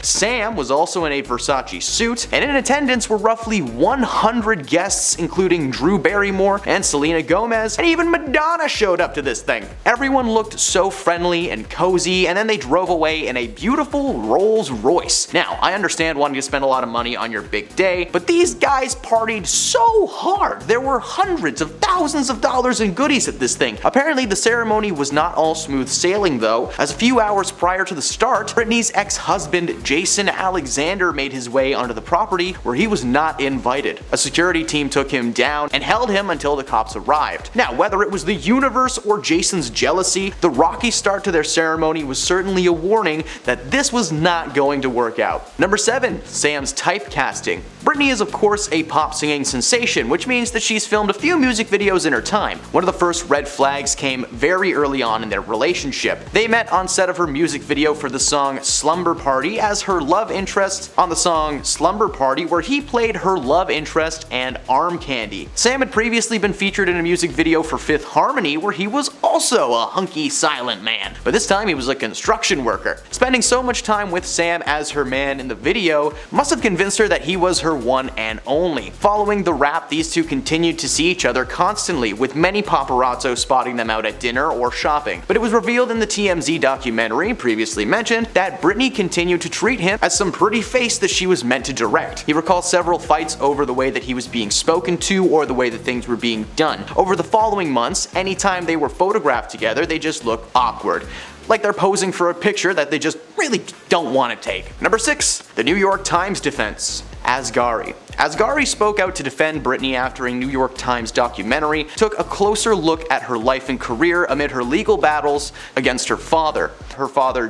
Sam was also in a Versace suit, and in attendance were roughly 100 guests, including Drew Barrymore and Selena Gomez, and even Madonna showed up to this thing. Everyone looked so friendly and cozy, and then they drove away in a beautiful Rolls Royce. Now, I understand wanting to spend a lot of money on your big day, but these guys partied so hard. There were hundreds of thousands of dollars in goodies at this thing. Apparently, the ceremony was not all smooth sailing though, as a few hours prior to the start, Britney's ex-husband Jason Alexander made his way onto the property where he was not invited. A security team took him down and held him until the cops arrived. Now, whether it was the universe or Jason's jealousy, the rocky start to their ceremony was certainly a warning that this was not going to work out. Number 7, Sam's typecasting. Britney is of course a pop singing sensation, which means that she's filmed a few music videos in her time. One of the first red flags came very early on in their relationship. They met on set of her music video for the song Slumber Party as her love interest interest on the song Slumber Party, where he played her love interest and arm candy. Sam had previously been featured in a music video for Fifth Harmony, where he was also a hunky silent man, but this time he was a construction worker. Spending so much time with Sam as her man in the video must have convinced her that he was her one and only. Following the rap, these two continued to see each other constantly, with many paparazzo spotting them out at dinner or shopping. But it was revealed in the TMZ documentary previously mentioned that Britney continued to treat him as some pretty face that she was meant to direct. He recalls several fights over the way that he was being spoken to or the way that things were being done. Over the following months, anytime they were photographed together, they just looked awkward, like they're posing for a picture that they just really don't want to take. Number 6. The New York Times defense. Asghari. Asghari spoke out to defend Britney after a New York Times documentary took a closer look at her life and career amid her legal battles against her father,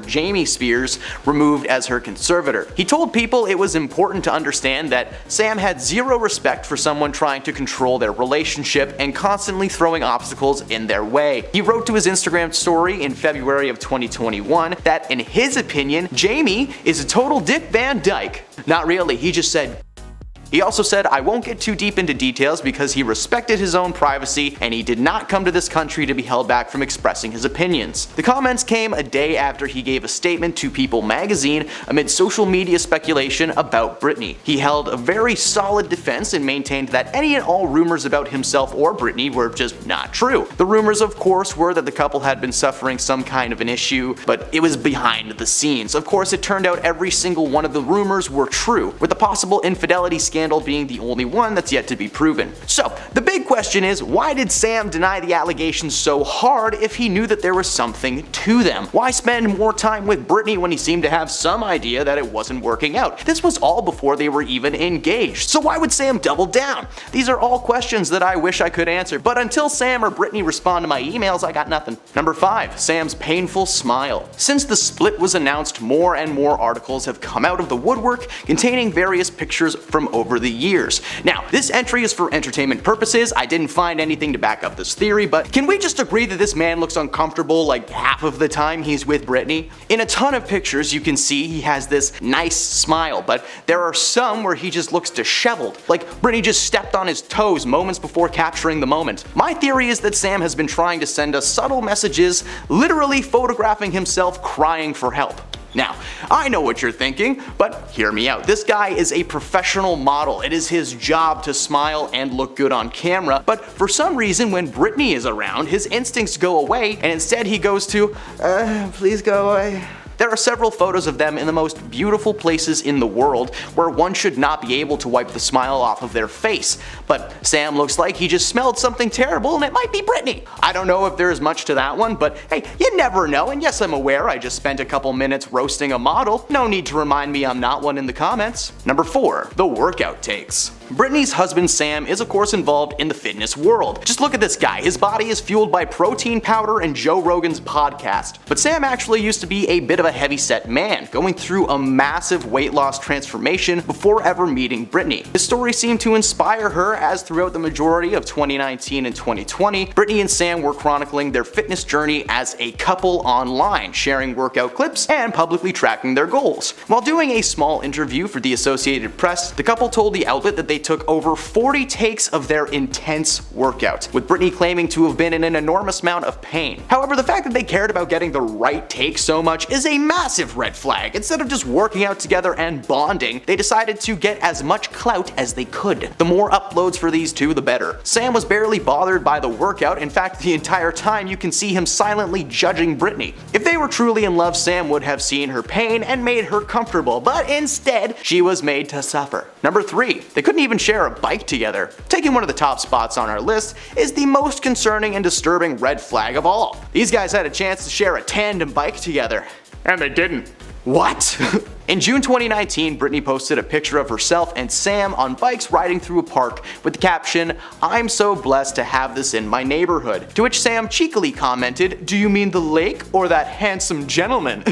Jamie Spears, removed as her conservator. He told people it was important to understand that Sam had zero respect for someone trying to control their relationship and constantly throwing obstacles in their way. He wrote to his Instagram story in February of 2021 that, in his opinion, Jamie is a total Dick Van Dyke. Not really, he just said. He also said, "I won't get too deep into details because he respected his own privacy and he did not come to this country to be held back from expressing his opinions." The comments came a day after he gave a statement to People magazine amid social media speculation about Britney. He held a very solid defense and maintained that any and all rumors about himself or Britney were just not true. The rumors, of course, were that the couple had been suffering some kind of an issue, but it was behind the scenes. Of course, it turned out every single one of the rumors were true, with the possible infidelity scandal being the only one that's yet to be proven. So, the big question is, why did Sam deny the allegations so hard if he knew that there was something to them? Why spend more time with Britney when he seemed to have some idea that it wasn't working out? This was all before they were even engaged, so why would Sam double down? These are all questions that I wish I could answer, but until Sam or Britney respond to my emails, I got nothing. Number 5. Sam's painful smile. Since the split was announced, more and more articles have come out of the woodwork containing various pictures from over the years. Now, this entry is for entertainment purposes. I didn't find anything to back up this theory, but can we just agree that this man looks uncomfortable like half of the time he's with Britney? In a ton of pictures, you can see he has this nice smile, but there are some where he just looks disheveled, like Britney just stepped on his toes moments before capturing the moment. My theory is that Sam has been trying to send us subtle messages, literally photographing himself crying for help. Now, I know what you're thinking, but hear me out. This guy is a professional model. It is his job to smile and look good on camera, but for some reason when Britney is around, his instincts go away and instead he goes to, please go away. There are several photos of them in the most beautiful places in the world where one should not be able to wipe the smile off of their face. But Sam looks like he just smelled something terrible and it might be Britney. I don't know if there is much to that one, but hey, you never know, and yes, I'm aware I just spent a couple minutes roasting a model. No need to remind me I'm not one in the comments. Number 4. The workout takes. Britney's husband Sam is of course involved in the fitness world. Just look at this guy. His body is fueled by protein powder and Joe Rogan's podcast. But Sam actually used to be a bit of a heavyset man, going through a massive weight loss transformation before ever meeting Britney. His story seemed to inspire her, as throughout the majority of 2019 and 2020, Britney and Sam were chronicling their fitness journey as a couple online, sharing workout clips and publicly tracking their goals. While doing a small interview for the Associated Press, the couple told the outlet that they took over 40 takes of their intense workout, with Britney claiming to have been in an enormous amount of pain. However, the fact that they cared about getting the right take so much is a massive red flag. Instead of just working out together and bonding, they decided to get as much clout as they could. The more uploads for these two, the better. Sam was barely bothered by the workout. In fact, the entire time you can see him silently judging Britney. If they were truly in love, Sam would have seen her pain and made her comfortable, but instead, she was made to suffer. Number 3. They couldn't even share a bike together. Taking one of the top spots on our list is the most concerning and disturbing red flag of all. These guys had a chance to share a tandem bike together, and they didn't. What? In June 2019, Britney posted a picture of herself and Sam on bikes riding through a park with the caption, "I'm so blessed to have this in my neighborhood." To which Sam cheekily commented, "Do you mean the lake or that handsome gentleman?"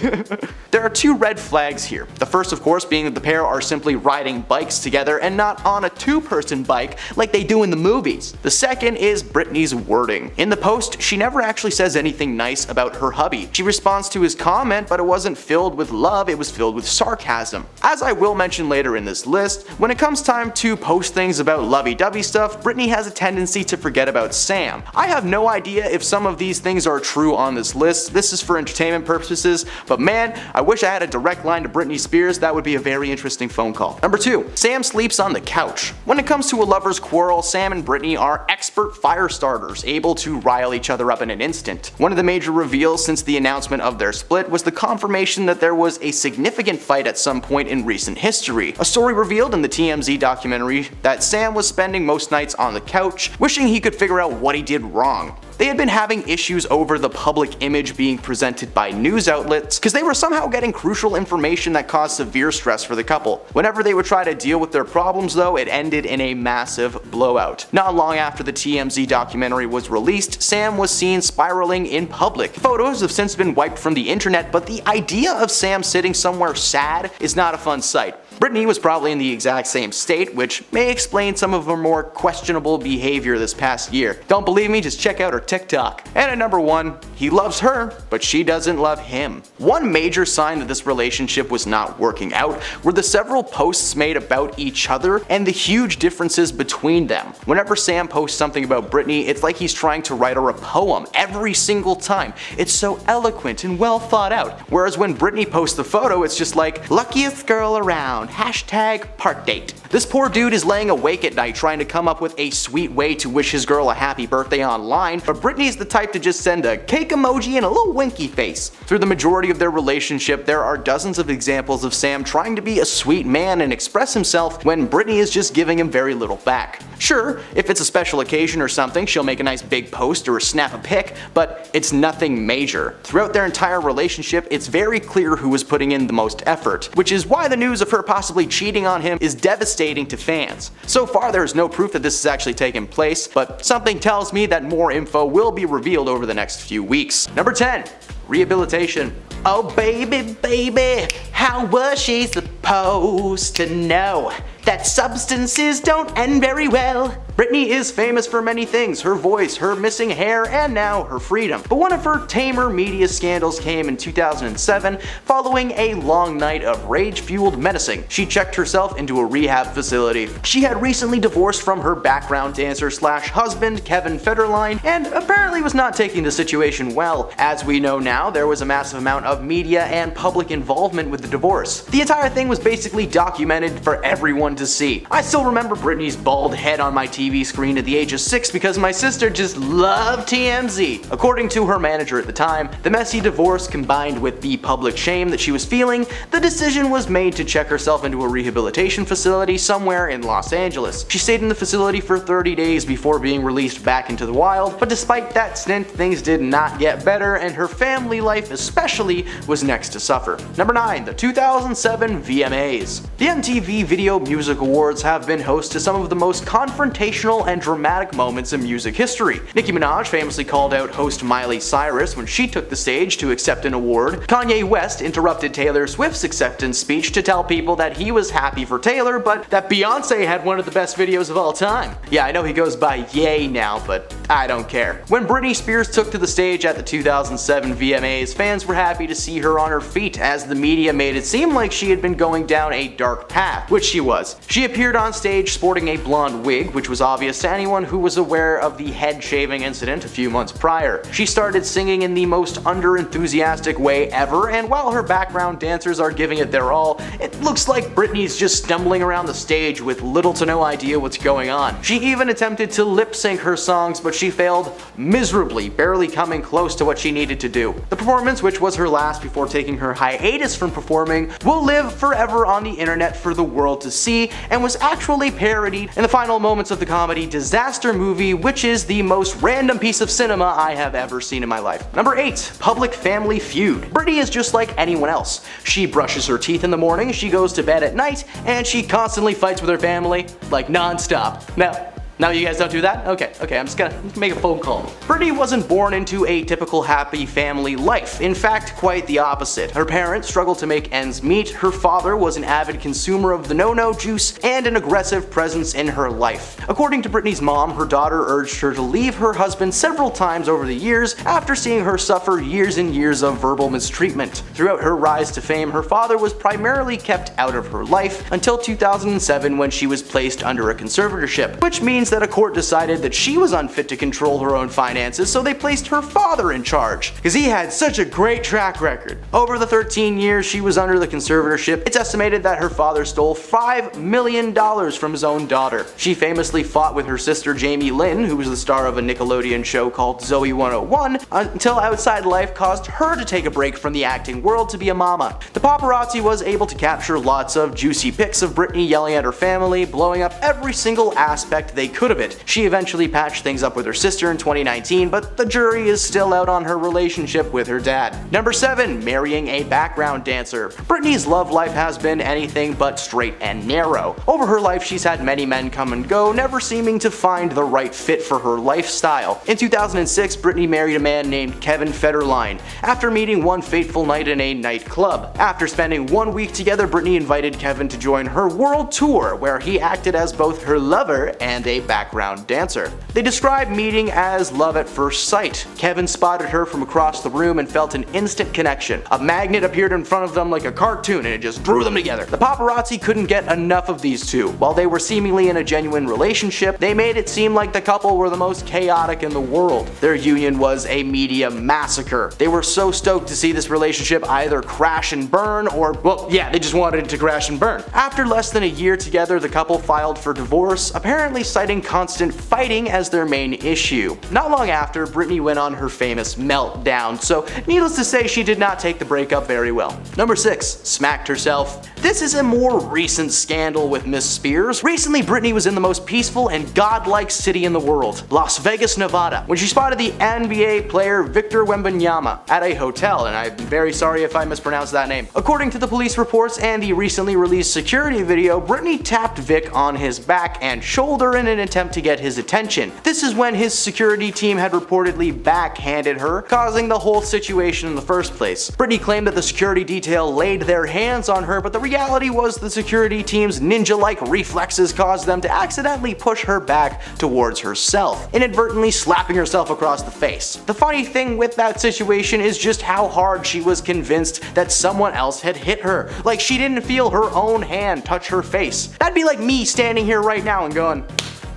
There are 2 red flags here. The first, of course, being that the pair are simply riding bikes together and not on a 2-person bike like they do in the movies. The second is Britney's wording. In the post, she never actually says anything nice about her hubby. She responds to his comment, but it wasn't filled with love, it was filled with sarcasm. sarcasm. As I will mention later in this list, when it comes time to post things about lovey-dovey stuff, Britney has a tendency to forget about Sam. I have no idea if some of these things are true on this list. This is for entertainment purposes, but man, I wish I had a direct line to Britney Spears. That would be a very interesting phone call. Number 2. Sam sleeps on the couch. When it comes to a lover's quarrel, Sam and Britney are expert fire starters, able to rile each other up in an instant. One of the major reveals since the announcement of their split was the confirmation that there was a significant fight at some point in recent history. A story revealed in the TMZ documentary that Sam was spending most nights on the couch, wishing he could figure out what he did wrong. They had been having issues over the public image being presented by news outlets because they were somehow getting crucial information that caused severe stress for the couple. Whenever they would try to deal with their problems though, it ended in a massive blowout. Not long after the TMZ documentary was released, Sam was seen spiraling in public. Photos have since been wiped from the internet, but the idea of Sam sitting somewhere sad is not a fun sight. Britney was probably in the exact same state, which may explain some of her more questionable behavior this past year. Don't believe me? Just check out her TikTok. And at number 1, he loves her, but she doesn't love him. One major sign that this relationship was not working out were the several posts made about each other and the huge differences between them. Whenever Sam posts something about Britney, it's like he's trying to write her a poem every single time. It's so eloquent and well thought out. Whereas when Britney posts the photo, it's just like, luckiest girl around. Hashtag part date. This poor dude is laying awake at night trying to come up with a sweet way to wish his girl a happy birthday online, but Britney's the type to just send a cake emoji and a little winky face. Through the majority of their relationship, there are dozens of examples of Sam trying to be a sweet man and express himself when Britney is just giving him very little back. Sure, if it's a special occasion or something, she'll make a nice big post or snap a pic, but it's nothing major. Throughout their entire relationship, it's very clear who is putting in the most effort, which is why the news of her possibly cheating on him is devastating to fans. So far, there is no proof that this has actually taken place, but something tells me that more info will be revealed over the next few weeks. Number 10. Rehabilitation. Oh baby, baby, how was she supposed to know that substances don't end very well? Britney is famous for many things, her voice, her missing hair, and now her freedom. But one of her tamer media scandals came in 2007 following a long night of rage-fueled menacing. She checked herself into a rehab facility. She had recently divorced from her background dancer slash husband, Kevin Federline, and apparently was not taking the situation well. As we know now, there was a massive amount of media and public involvement with the divorce. The entire thing was basically documented for everyone to see. I still remember Britney's bald head on my TV screen at the age of 6 because my sister just loved TMZ. According to her manager at the time, the messy divorce combined with the public shame that she was feeling, the decision was made to check herself into a rehabilitation facility somewhere in Los Angeles. She stayed in the facility for 30 days before being released back into the wild, but despite that stint, things did not get better and her family life especially was next to suffer. Number 9. The 2007 VMAs. The MTV Video Music Awards have been host to some of the most confrontational and dramatic moments in music history. Nicki Minaj famously called out host Miley Cyrus when she took the stage to accept an award. Kanye West interrupted Taylor Swift's acceptance speech to tell people that he was happy for Taylor, but that Beyonce had one of the best videos of all time. Yeah, I know he goes by Ye now, but I don't care. When Britney Spears took to the stage at the 2007 VMAs, fans were happy to see her on her feet as the media made it seem like she had been going down a dark path, which she was. She appeared on stage sporting a blonde wig, which was obvious to anyone who was aware of the head shaving incident a few months prior. She started singing in the most under-enthusiastic way ever, and while her background dancers are giving it their all, it looks like Britney's just stumbling around the stage with little to no idea what's going on. She even attempted to lip-sync her songs, but she failed miserably, barely coming close to what she needed to do. The performance, which was her last before taking her hiatus from performing, will live forever on the internet for the world to see, and was actually parodied in the final moments of the comedy Disaster Movie, which is the most random piece of cinema I have ever seen in my life. Number 8. Public Family Feud. Britney is just like anyone else. She brushes her teeth in the morning, she goes to bed at night, and she constantly fights with her family, like non-stop. Now, No, you guys don't do that? Okay, I'm just gonna make a phone call. Britney wasn't born into a typical happy family life. In fact, quite the opposite. Her parents struggled to make ends meet, her father was an avid consumer of the no-no juice, and an aggressive presence in her life. According to Britney's mom, her daughter urged her to leave her husband several times over the years after seeing her suffer years and years of verbal mistreatment. Throughout her rise to fame, her father was primarily kept out of her life until 2007 when she was placed under a conservatorship, which means that a court decided that she was unfit to control her own finances, so they placed her father in charge, because he had such a great track record. Over the 13 years she was under the conservatorship, it's estimated that her father stole $5 million from his own daughter. She famously fought with her sister Jamie Lynn, who was the star of a Nickelodeon show called Zoe 101, until outside life caused her to take a break from the acting world to be a mama. The paparazzi was able to capture lots of juicy pics of Britney yelling at her family, blowing up every single aspect they could of it. She eventually patched things up with her sister in 2019, but the jury is still out on her relationship with her dad. Number 7. Marrying a background dancer. Britney's love life has been anything but straight and narrow. Over her life she's had many men come and go, never seeming to find the right fit for her lifestyle. In 2006, Britney married a man named Kevin Federline after meeting one fateful night in a nightclub. After spending 1 week together, Britney invited Kevin to join her world tour, where he acted as both her lover and a background dancer. They describe meeting as love at first sight. Kevin spotted her from across the room and felt an instant connection. A magnet appeared in front of them like a cartoon and it just drew them together. The paparazzi couldn't get enough of these two. While they were seemingly in a genuine relationship, they made it seem like the couple were the most chaotic in the world. Their union was a media massacre. They were so stoked to see this relationship either crash and burn or, well, yeah, they just wanted it to crash and burn. After less than a year together, the couple filed for divorce, apparently citing constant fighting as their main issue. Not long after, Britney went on her famous meltdown, so needless to say she did not take the breakup very well. Number 6. Smacked herself. This is a more recent scandal with Miss Spears. Recently, Britney was in the most peaceful and godlike city in the world, Las Vegas, Nevada, when she spotted the NBA player Victor Wembanyama at a hotel, and I'm very sorry if I mispronounced that name. According to the police reports and the recently released security video, Britney tapped Vic on his back and shoulder in an attempt to get his attention. This is when his security team had reportedly backhanded her, causing the whole situation in the first place. Britney claimed that the security detail laid their hands on her, but the reality was the security team's ninja-like reflexes caused them to accidentally push her back towards herself, inadvertently slapping herself across the face. The funny thing with that situation is just how hard she was convinced that someone else had hit her. Like, she didn't feel her own hand touch her face. That'd be like me standing here right now and going,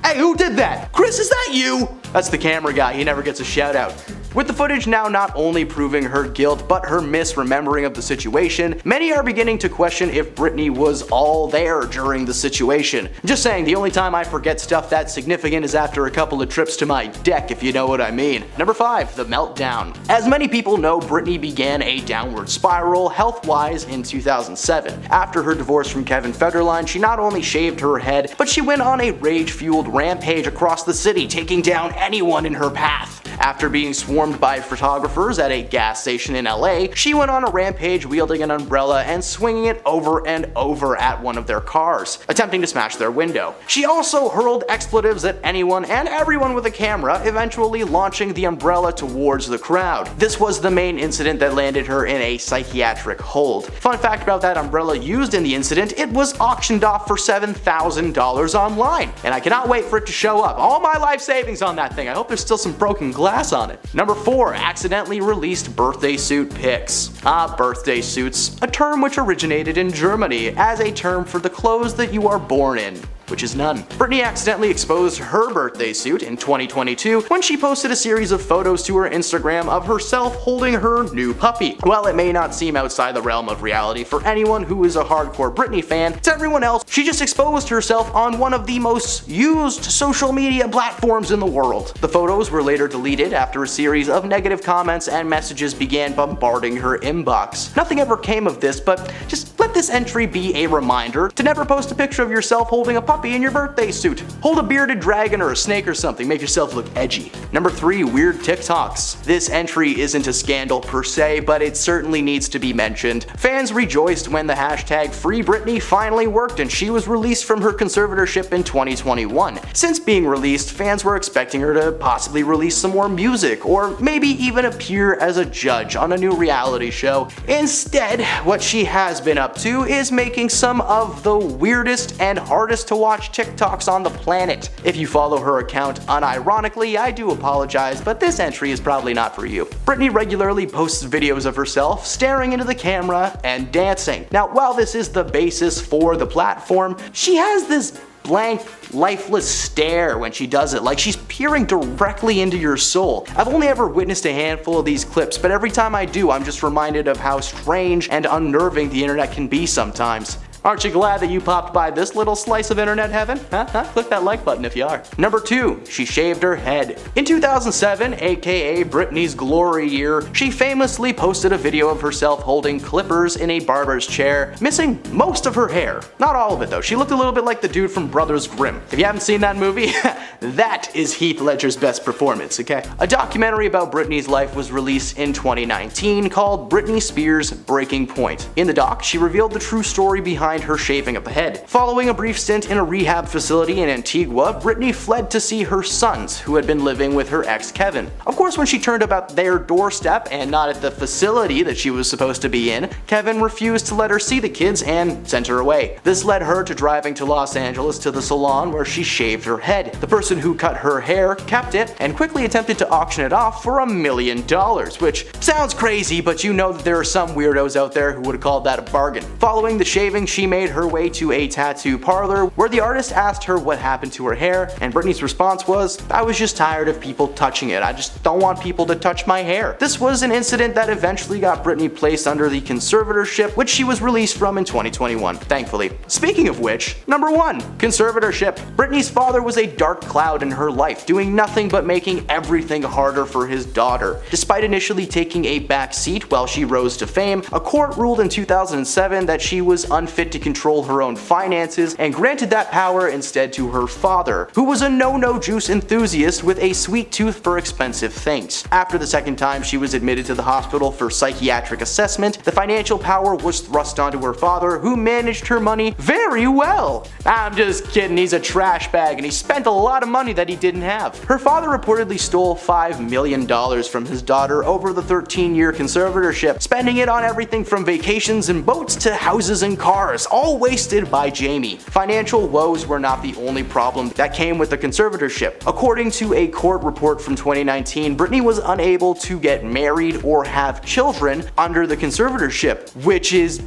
"Hey, who did that? Chris, is that you?" That's the camera guy, he never gets a shout out. With the footage now not only proving her guilt but her misremembering of the situation, many are beginning to question if Britney was all there during the situation. Just saying, the only time I forget stuff that significant is after a couple of trips to my deck, if you know what I mean. Number 5. The meltdown. As many people know, Britney began a downward spiral health-wise in 2007. After her divorce from Kevin Federline, she not only shaved her head, but she went on a rage-fueled rampage across the city, taking down anyone in her path. After being swarmed by photographers at a gas station in LA, she went on a rampage wielding an umbrella and swinging it over and over at one of their cars, attempting to smash their window. She also hurled expletives at anyone and everyone with a camera, eventually launching the umbrella towards the crowd. This was the main incident that landed her in a psychiatric hold. Fun fact about that umbrella used in the incident, it was auctioned off for $7,000 online, and I cannot wait for it to show up. All my life savings on that thing. I hope there's still some broken glass on it. Number 4. Accidentally released birthday suit pics. Birthday suits, a term which originated in Germany as a term for the clothes that you are born in, which is none. Britney accidentally exposed her birthday suit in 2022 when she posted a series of photos to her Instagram of herself holding her new puppy. While it may not seem outside the realm of reality for anyone who is a hardcore Britney fan, to everyone else, she just exposed herself on one of the most used social media platforms in the world. The photos were later deleted after a series of negative comments and messages began bombarding her inbox. Nothing ever came of this, but just let this this entry be a reminder to never post a picture of yourself holding a puppy in your birthday suit. Hold a bearded dragon or a snake or something, make yourself look edgy. Number 3. Weird TikToks. This entry isn't a scandal per se, but it certainly needs to be mentioned. Fans rejoiced when the hashtag #FreeBritney finally worked and she was released from her conservatorship in 2021. Since being released, fans were expecting her to possibly release some more music, or maybe even appear as a judge on a new reality show. Instead, what she has been up to is making some of the weirdest and hardest to watch TikToks on the planet. If you follow her account unironically, I do apologize, but this entry is probably not for you. Britney regularly posts videos of herself staring into the camera and dancing. Now, while this is the basis for the platform, she has this blank, lifeless stare when she does it, like she's peering directly into your soul. I've only ever witnessed a handful of these clips, but every time I do, I'm just reminded of how strange and unnerving the internet can be sometimes. Aren't you glad that you popped by this little slice of internet heaven? Click that like button if you are. Number 2. She shaved her head. In 2007, aka Britney's glory year, she famously posted a video of herself holding clippers in a barber's chair, missing most of her hair. Not all of it though, she looked a little bit like the dude from Brothers Grimm. If you haven't seen that movie, that is Heath Ledger's best performance, okay? A documentary about Britney's life was released in 2019 called Britney Spears Breaking Point. In the doc, she revealed the true story behind her shaving of the head. Following a brief stint in a rehab facility in Antigua, Britney fled to see her sons, who had been living with her ex Kevin. Of course, when she turned up at their doorstep and not at the facility that she was supposed to be in, Kevin refused to let her see the kids and sent her away. This led her to driving to Los Angeles to the salon where she shaved her head. The person who cut her hair kept it and quickly attempted to auction it off for $1 million, which sounds crazy, but you know that there are some weirdos out there who would have called that a bargain. Following the shaving, she made her way to a tattoo parlor where the artist asked her what happened to her hair, and Britney's response was, "I was just tired of people touching it. I just don't want people to touch my hair." This was an incident that eventually got Britney placed under the conservatorship, which she was released from in 2021, thankfully. Speaking of which, number 1, conservatorship. Britney's father was a dark cloud in her life, doing nothing but making everything harder for his daughter. Despite initially taking a back seat while she rose to fame, a court ruled in 2007 that she was unfit to control her own finances and granted that power instead to her father, who was a no juice enthusiast with a sweet tooth for expensive things. After the second time she was admitted to the hospital for psychiatric assessment, the financial power was thrust onto her father, who managed her money very well. I'm just kidding, he's a trash bag and he spent a lot of money that he didn't have. Her father reportedly stole $5 million from his daughter over the 13-year conservatorship, spending it on everything from vacations and boats to houses and cars, all wasted by Jamie. Financial woes were not the only problem that came with the conservatorship. According to a court report from 2019, Britney was unable to get married or have children under the conservatorship, which is,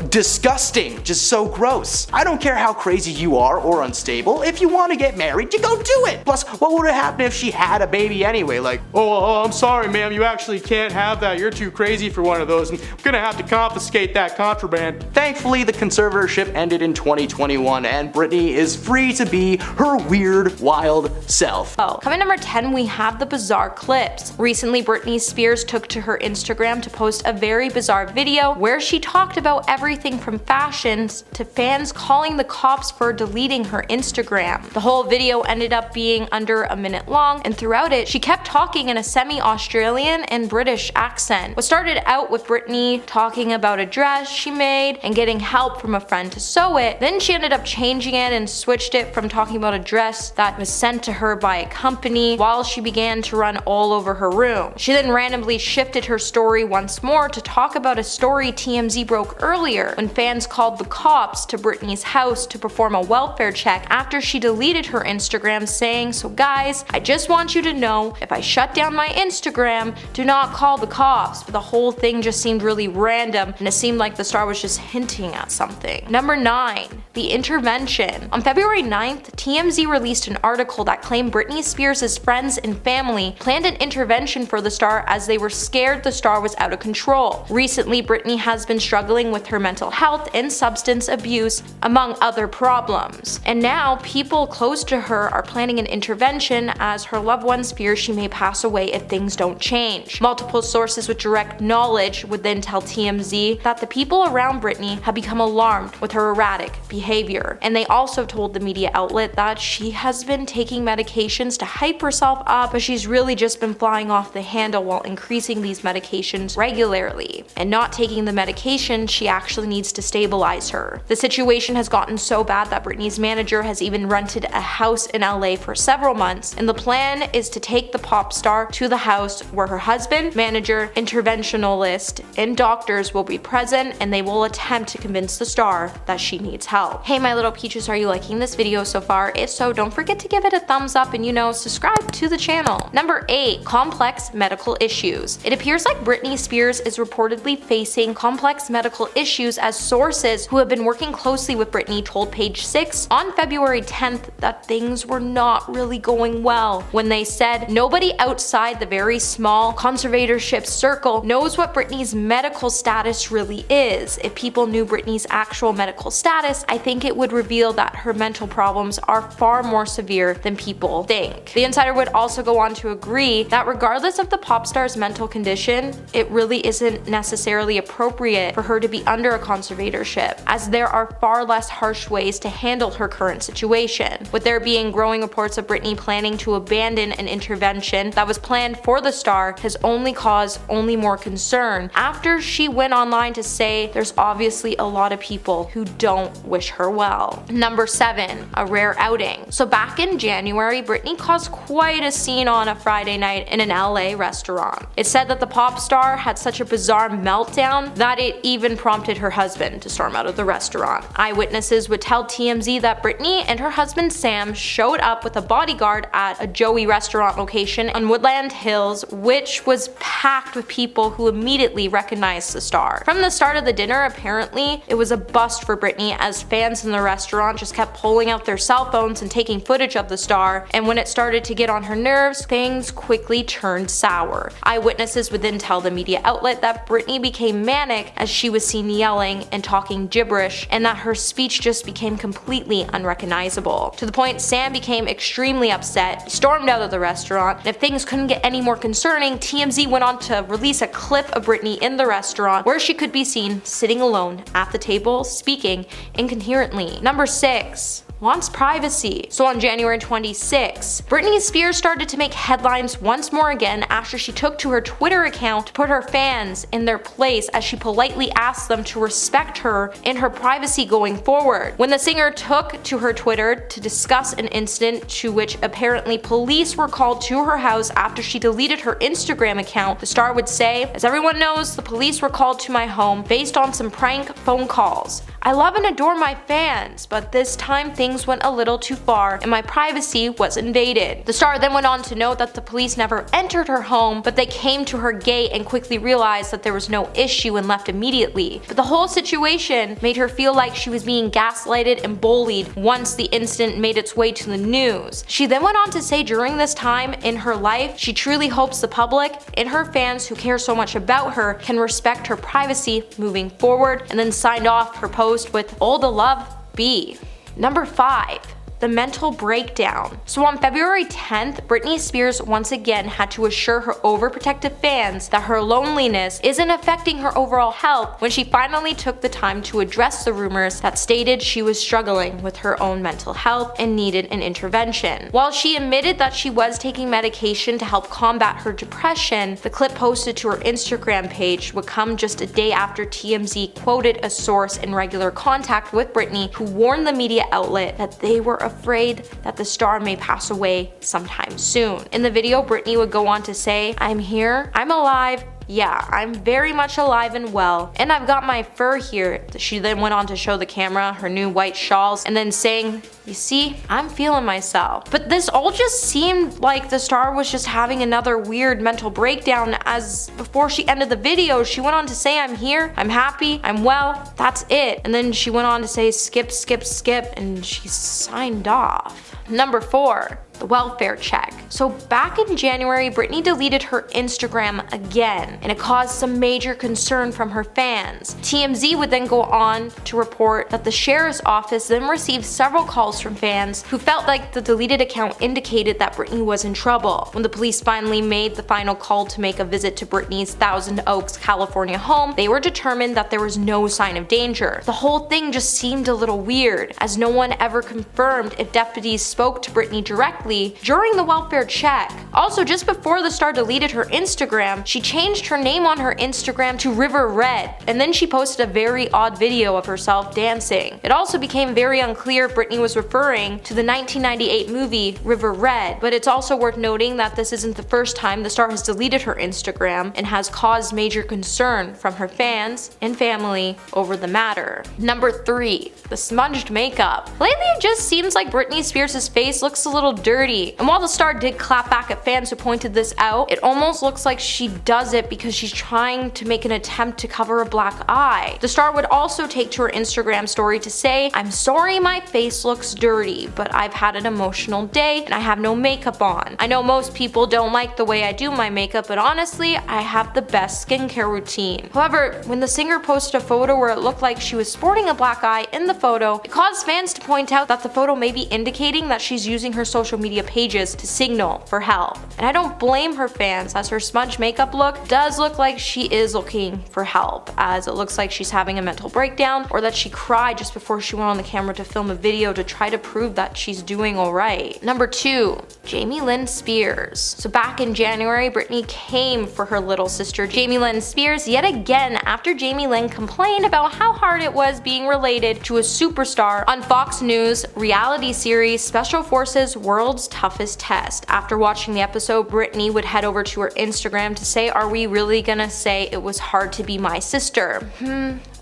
disgusting, just so gross. I don't care how crazy you are or unstable, if you want to get married, you go do it. Plus, what would have happened if she had a baby anyway? Like, oh, I'm sorry ma'am, you actually can't have that, you're too crazy for one of those, and I'm gonna have to confiscate that contraband. Thankfully, the conservatorship ended in 2021 and Britney is free to be her weird, wild self. Coming number 10, we have the bizarre clips. Recently, Britney Spears took to her Instagram to post a very bizarre video where she talked about everything from fashions to fans calling the cops for deleting her Instagram. The whole video ended up being under a minute long, and throughout it, she kept talking in a semi-Australian and British accent. What started out with Britney talking about a dress she made and getting help from a friend to sew it, then she ended up changing it and switched it from talking about a dress that was sent to her by a company while she began to run all over her room. She then randomly shifted her story once more to talk about a story TMZ broke earlier when fans called the cops to Britney's house to perform a welfare check after she deleted her Instagram, saying, "So guys, I just want you to know, if I shut down my Instagram, do not call the cops." But the whole thing just seemed really random and it seemed like the star was just hinting at something. Number 9. The intervention. On February 9th, TMZ released an article that claimed Britney Spears' friends and family planned an intervention for the star as they were scared the star was out of control. Recently, Britney has been struggling with her mental health and substance abuse, among other problems. And now, people close to her are planning an intervention as her loved ones fear she may pass away if things don't change. Multiple sources with direct knowledge would then tell TMZ that the people around Britney have become alarmed alarmed with her erratic behavior. And they also told the media outlet that she has been taking medications to hype herself up, but she's really just been flying off the handle while increasing these medications regularly. And not taking the medication, she actually needs to stabilize her. The situation has gotten so bad that Britney's manager has even rented a house in LA for several months, and the plan is to take the pop star to the house where her husband, manager, interventionalist, and doctors will be present, and they will attempt to convince the star that she needs help. Hey my little peaches, are you liking this video so far? If so, don't forget to give it a thumbs up and subscribe to the channel. Number 8. Complex medical issues. It appears like Britney Spears is reportedly facing complex medical issues, as sources who have been working closely with Britney told Page 6 on February 10th that things were not really going well, when they said nobody outside the very small conservatorship circle knows what Britney's medical status really is. If people knew Britney's actual medical status, I think it would reveal that her mental problems are far more severe than people think. The insider would also go on to agree that regardless of the pop star's mental condition, it really isn't necessarily appropriate for her to be under a conservatorship, as there are far less harsh ways to handle her current situation. With there being growing reports of Britney planning to abandon an intervention that was planned for the star has only caused more concern, after she went online to say there's obviously a lot of people who don't wish her well. Number 7. A rare outing. So back in January, Britney caused quite a scene on a Friday night in an LA restaurant. It's said that the pop star had such a bizarre meltdown that it even prompted her husband to storm out of the restaurant. Eyewitnesses would tell TMZ that Britney and her husband Sam showed up with a bodyguard at a Joey restaurant location on Woodland Hills, which was packed with people who immediately recognized the star. From the start of the dinner, apparently, it was a bust for Britney, as fans in the restaurant just kept pulling out their cell phones and taking footage of the star, and when it started to get on her nerves, things quickly turned sour. Eyewitnesses would then tell the media outlet that Britney became manic as she was seen yelling and talking gibberish, and that her speech just became completely unrecognizable. To the point Sam became extremely upset, stormed out of the restaurant, and if things couldn't get any more concerning, TMZ went on to release a clip of Britney in the restaurant where she could be seen sitting alone at the table, speaking incoherently. Number 6. Wants privacy. So on January 26, Britney Spears started to make headlines once more again after she took to her Twitter account to put her fans in their place, as she politely asked them to respect her in her privacy going forward. When the singer took to her Twitter to discuss an incident to which apparently police were called to her house after she deleted her Instagram account, the star would say, "As everyone knows, the police were called to my home based on some prank phone calls. I love and adore my fans, but this time things went a little too far and my privacy was invaded." The star then went on to note that the police never entered her home, but they came to her gate and quickly realized that there was no issue and left immediately. But the whole situation made her feel like she was being gaslighted and bullied once the incident made its way to the news. She then went on to say during this time in her life, she truly hopes the public and her fans who care so much about her can respect her privacy moving forward, and then signed off her post with "All the love, B." Number 5. The mental breakdown. So on February 10th, Britney Spears once again had to assure her overprotective fans that her loneliness isn't affecting her overall health, when she finally took the time to address the rumors that stated she was struggling with her own mental health and needed an intervention. While she admitted that she was taking medication to help combat her depression, the clip posted to her Instagram page would come just a day after TMZ quoted a source in regular contact with Britney who warned the media outlet that they were afraid that the star may pass away sometime soon. In the video, Britney would go on to say, "I'm here, I'm alive, yeah, I'm very much alive and well, and I've got my fur here." She then went on to show the camera her new white shawls and then saying, "You see, I'm feeling myself." But this all just seemed like the star was just having another weird mental breakdown, as before she ended the video, she went on to say, "I'm here, I'm happy, I'm well, that's it." And then she went on to say, "Skip, skip, skip," and she signed off. Number 4. The welfare check. So back in January, Britney deleted her Instagram again, and it caused some major concern from her fans. TMZ would then go on to report that the sheriff's office then received several calls calls from fans who felt like the deleted account indicated that Britney was in trouble. When the police finally made the final call to make a visit to Britney's Thousand Oaks, California home, they were determined that there was no sign of danger. The whole thing just seemed a little weird, as no one ever confirmed if deputies spoke to Britney directly during the welfare check. Also, just before the star deleted her Instagram, she changed her name on her Instagram to River Red, and then she posted a very odd video of herself dancing. It also became very unclear if Britney was referring to the 1998 movie River Red, but it's also worth noting that this isn't the first time the star has deleted her Instagram and has caused major concern from her fans and family over the matter. Number 3. The smudged makeup. Lately it just seems like Britney Spears' face looks a little dirty, and while the star did clap back at fans who pointed this out, it almost looks like she does it because she's trying to make an attempt to cover a black eye. The star would also take to her Instagram story to say, "I'm sorry my face looks dirty, but I've had an emotional day and I have no makeup on. I know most people don't like the way I do my makeup, but honestly, I have the best skincare routine." However, when the singer posted a photo where it looked like she was sporting a black eye in the photo, it caused fans to point out that the photo may be indicating that she's using her social media pages to signal for help. And I don't blame her fans, as her smudge makeup look does look like she is looking for help, as it looks like she's having a mental breakdown, or that she cried just before she went on the camera to film a video to try to prove that she's doing alright. Number 2. Jamie Lynn Spears. So back in January, Britney came for her little sister Jamie Lynn Spears yet again after Jamie Lynn complained about how hard it was being related to a superstar on Fox News reality series Special Forces World's Toughest Test. After watching the episode, Britney would head over to her Instagram to say, "Are we really gonna say it was hard to be my sister?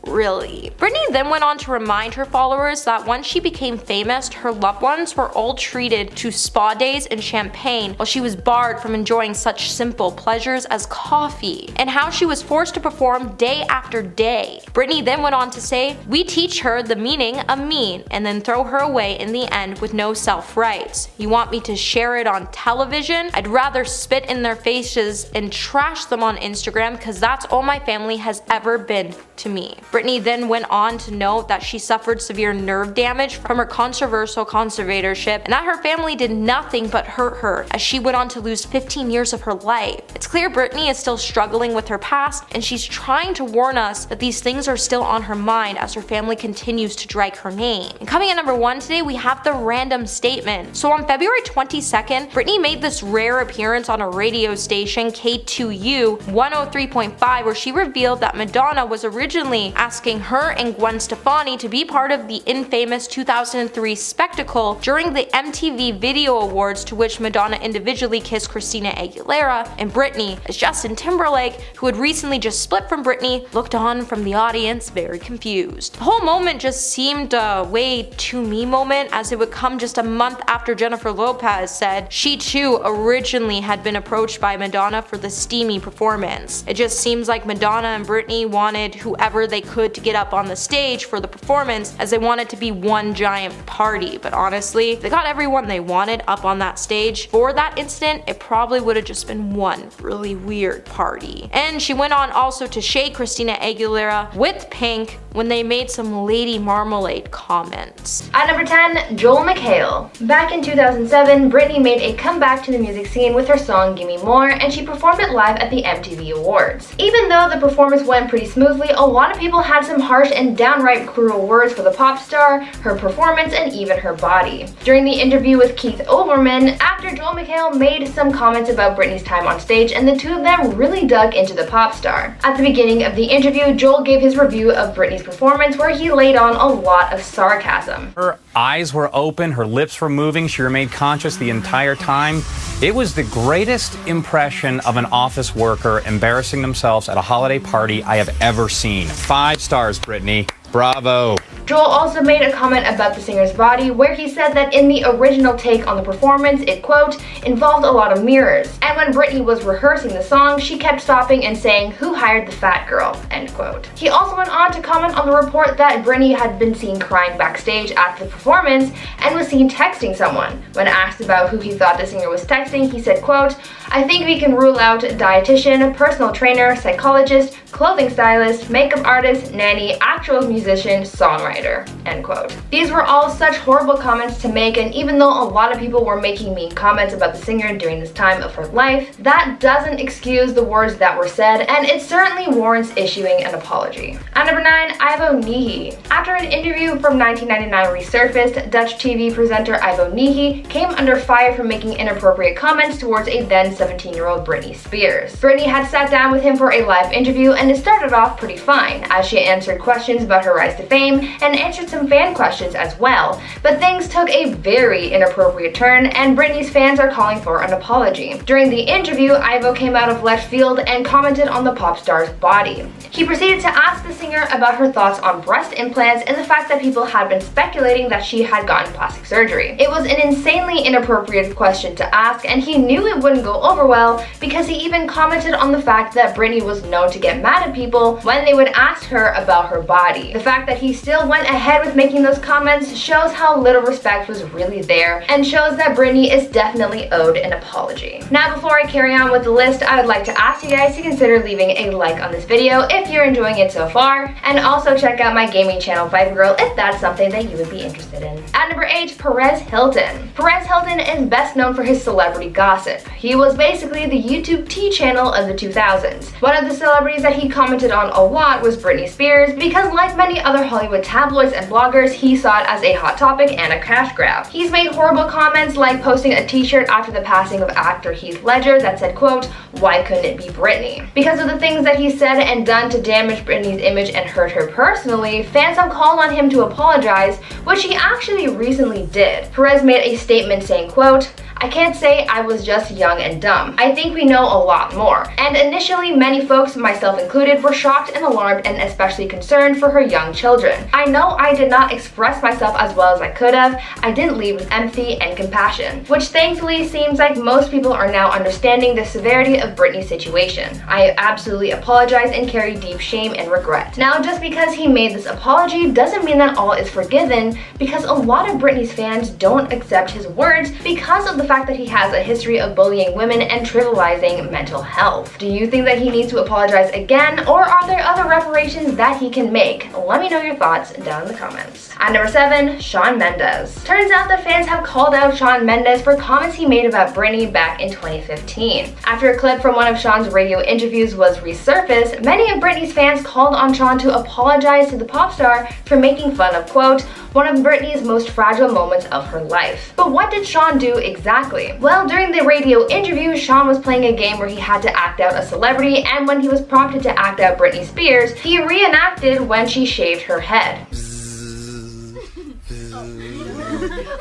Really?" Britney then went on to remind her followers that once she became famous, her loved ones were all treated to spa days and champagne while she was barred from enjoying such simple pleasures as coffee, and how she was forced to perform day after day. Britney then went on to say, "We teach her the meaning of mean and then throw her away in the end with no self-rights. You want me to share it on television? I'd rather spit in their faces and trash them on Instagram because that's all my family has ever been to me." Britney then went on to note that she suffered severe nerve damage from her controversial conservatorship and that her family did nothing but hurt her, as she went on to lose 15 years of her life. It's clear Britney is still struggling with her past, and she's trying to warn us that these things are still on her mind as her family continues to drag her name. And coming at number 1 today, we have the random statement. So on February 22nd, Britney made this rare appearance on a radio station, K2U 103.5, where she revealed that Madonna was originally asking her and Gwen Stefani to be part of the infamous 2003 spectacle during the MTV Video Awards, to which Madonna individually kissed Christina Aguilera and Britney, as Justin Timberlake, who had recently just split from Britney, looked on from the audience very confused. The whole moment just seemed a way too me moment, as it would come just a month after Jennifer Lopez said she too originally had been approached by Madonna for the steamy performance. It just seems like Madonna and Britney wanted whoever they could to get up on the stage for the performance, as they wanted to be one giant party. But honestly, if they got everyone they wanted up on that stage for that incident, it probably would have just been one really weird party. And she went on also to shade Christina Aguilera with Pink when they made some Lady Marmalade comments. At number 10, Joel McHale. Back in 2007, Britney made a comeback to the music scene with her song Gimme More, and she performed it live at the MTV Awards. Even though the performance went pretty smoothly, a lot of people had some harsh and downright cruel words for the pop star, her performance, and even her body. During the interview with Keith Olbermann, actor Joel McHale made some comments about Britney's time on stage, and the two of them really dug into the pop star. At the beginning of the interview, Joel gave his review of Britney's performance, where he laid on a lot of sarcasm. Her eyes were open, her lips were moving, she remained conscious the entire time. It was the greatest impression of an office worker embarrassing themselves at a holiday party I have ever seen. 5 stars, Britney. Bravo. Joel also made a comment about the singer's body, where he said that in the original take on the performance, it, quote, involved a lot of mirrors. And when Britney was rehearsing the song, she kept stopping and saying, "Who hired the fat girl?" end quote. He also went on to comment on the report that Britney had been seen crying backstage after the performance and was seen texting someone. When asked about who he thought the singer was texting, he said, quote, "I think we can rule out dietitian, personal trainer, psychologist, clothing stylist, makeup artist, nanny, actual musician, musician, songwriter, end quote. These were all such horrible comments to make, and even though a lot of people were making mean comments about the singer during this time of her life, that doesn't excuse the words that were said, and it certainly warrants issuing an apology. At number 9, Ivo Niehe. After an interview from 1999 resurfaced, Dutch TV presenter Ivo Niehe came under fire for making inappropriate comments towards a then 17-year-old Britney Spears. Britney had sat down with him for a live interview, and it started off pretty fine, as she answered questions about her rise to fame and answered some fan questions as well. But things took a very inappropriate turn, and Britney's fans are calling for an apology. During the interview, Ivo came out of left field and commented on the pop star's body. He proceeded to ask the singer about her thoughts on breast implants and the fact that people had been speculating that she had gotten plastic surgery. It was an insanely inappropriate question to ask, and he knew it wouldn't go over well because he even commented on the fact that Britney was known to get mad at people when they would ask her about her body. The fact that he still went ahead with making those comments shows how little respect was really there, and shows that Britney is definitely owed an apology. Now, before I carry on with the list, I would like to ask you guys to consider leaving a like on this video if you're enjoying it so far, and also check out my gaming channel Vibe Girl if that's something that you would be interested in. At number 8, Perez Hilton. Perez Hilton is best known for his celebrity gossip. He was basically the YouTube tea channel of the 2000s. One of the celebrities that he commented on a lot was Britney Spears, because like many other Hollywood tabloids and bloggers, he saw it as a hot topic and a cash grab. He's made horrible comments like posting a t-shirt after the passing of actor Heath Ledger that said, quote, "Why couldn't it be Britney?" Because of the things that he said and done to damage Britney's image and hurt her personally, fans have called on him to apologize, which he actually recently did. Perez made a statement saying, quote, "I can't say I was just young and dumb. I think we know a lot more." And initially, many folks, myself included, were shocked and alarmed and especially concerned for her young children. I know I did not express myself as well as I could have. I didn't lead with empathy and compassion, which thankfully seems like most people are now understanding the severity of Britney's situation. I absolutely apologize and carry deep shame and regret. Now, just because he made this apology doesn't mean that all is forgiven, because a lot of Britney's fans don't accept his words because of the fact that he has a history of bullying women and trivializing mental health. Do you think that he needs to apologize again, or are there other reparations that he can make? Let me know your thoughts down in the comments. At number 7, Shawn Mendes. Turns out that fans have called out Shawn Mendes for comments he made about Britney back in 2015. After a clip from one of Shawn's radio interviews was resurfaced, many of Britney's fans called on Shawn to apologize to the pop star for making fun of, quote, "one of Britney's most fragile moments of her life." But what did Shawn do exactly? Well, during the radio interview, Shawn was playing a game where he had to act out a celebrity, and when he was prompted to act out Britney Spears, he reenacted when she shaved her head.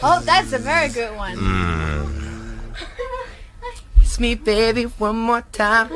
Oh, that's a very good one. It's me, baby, one more time.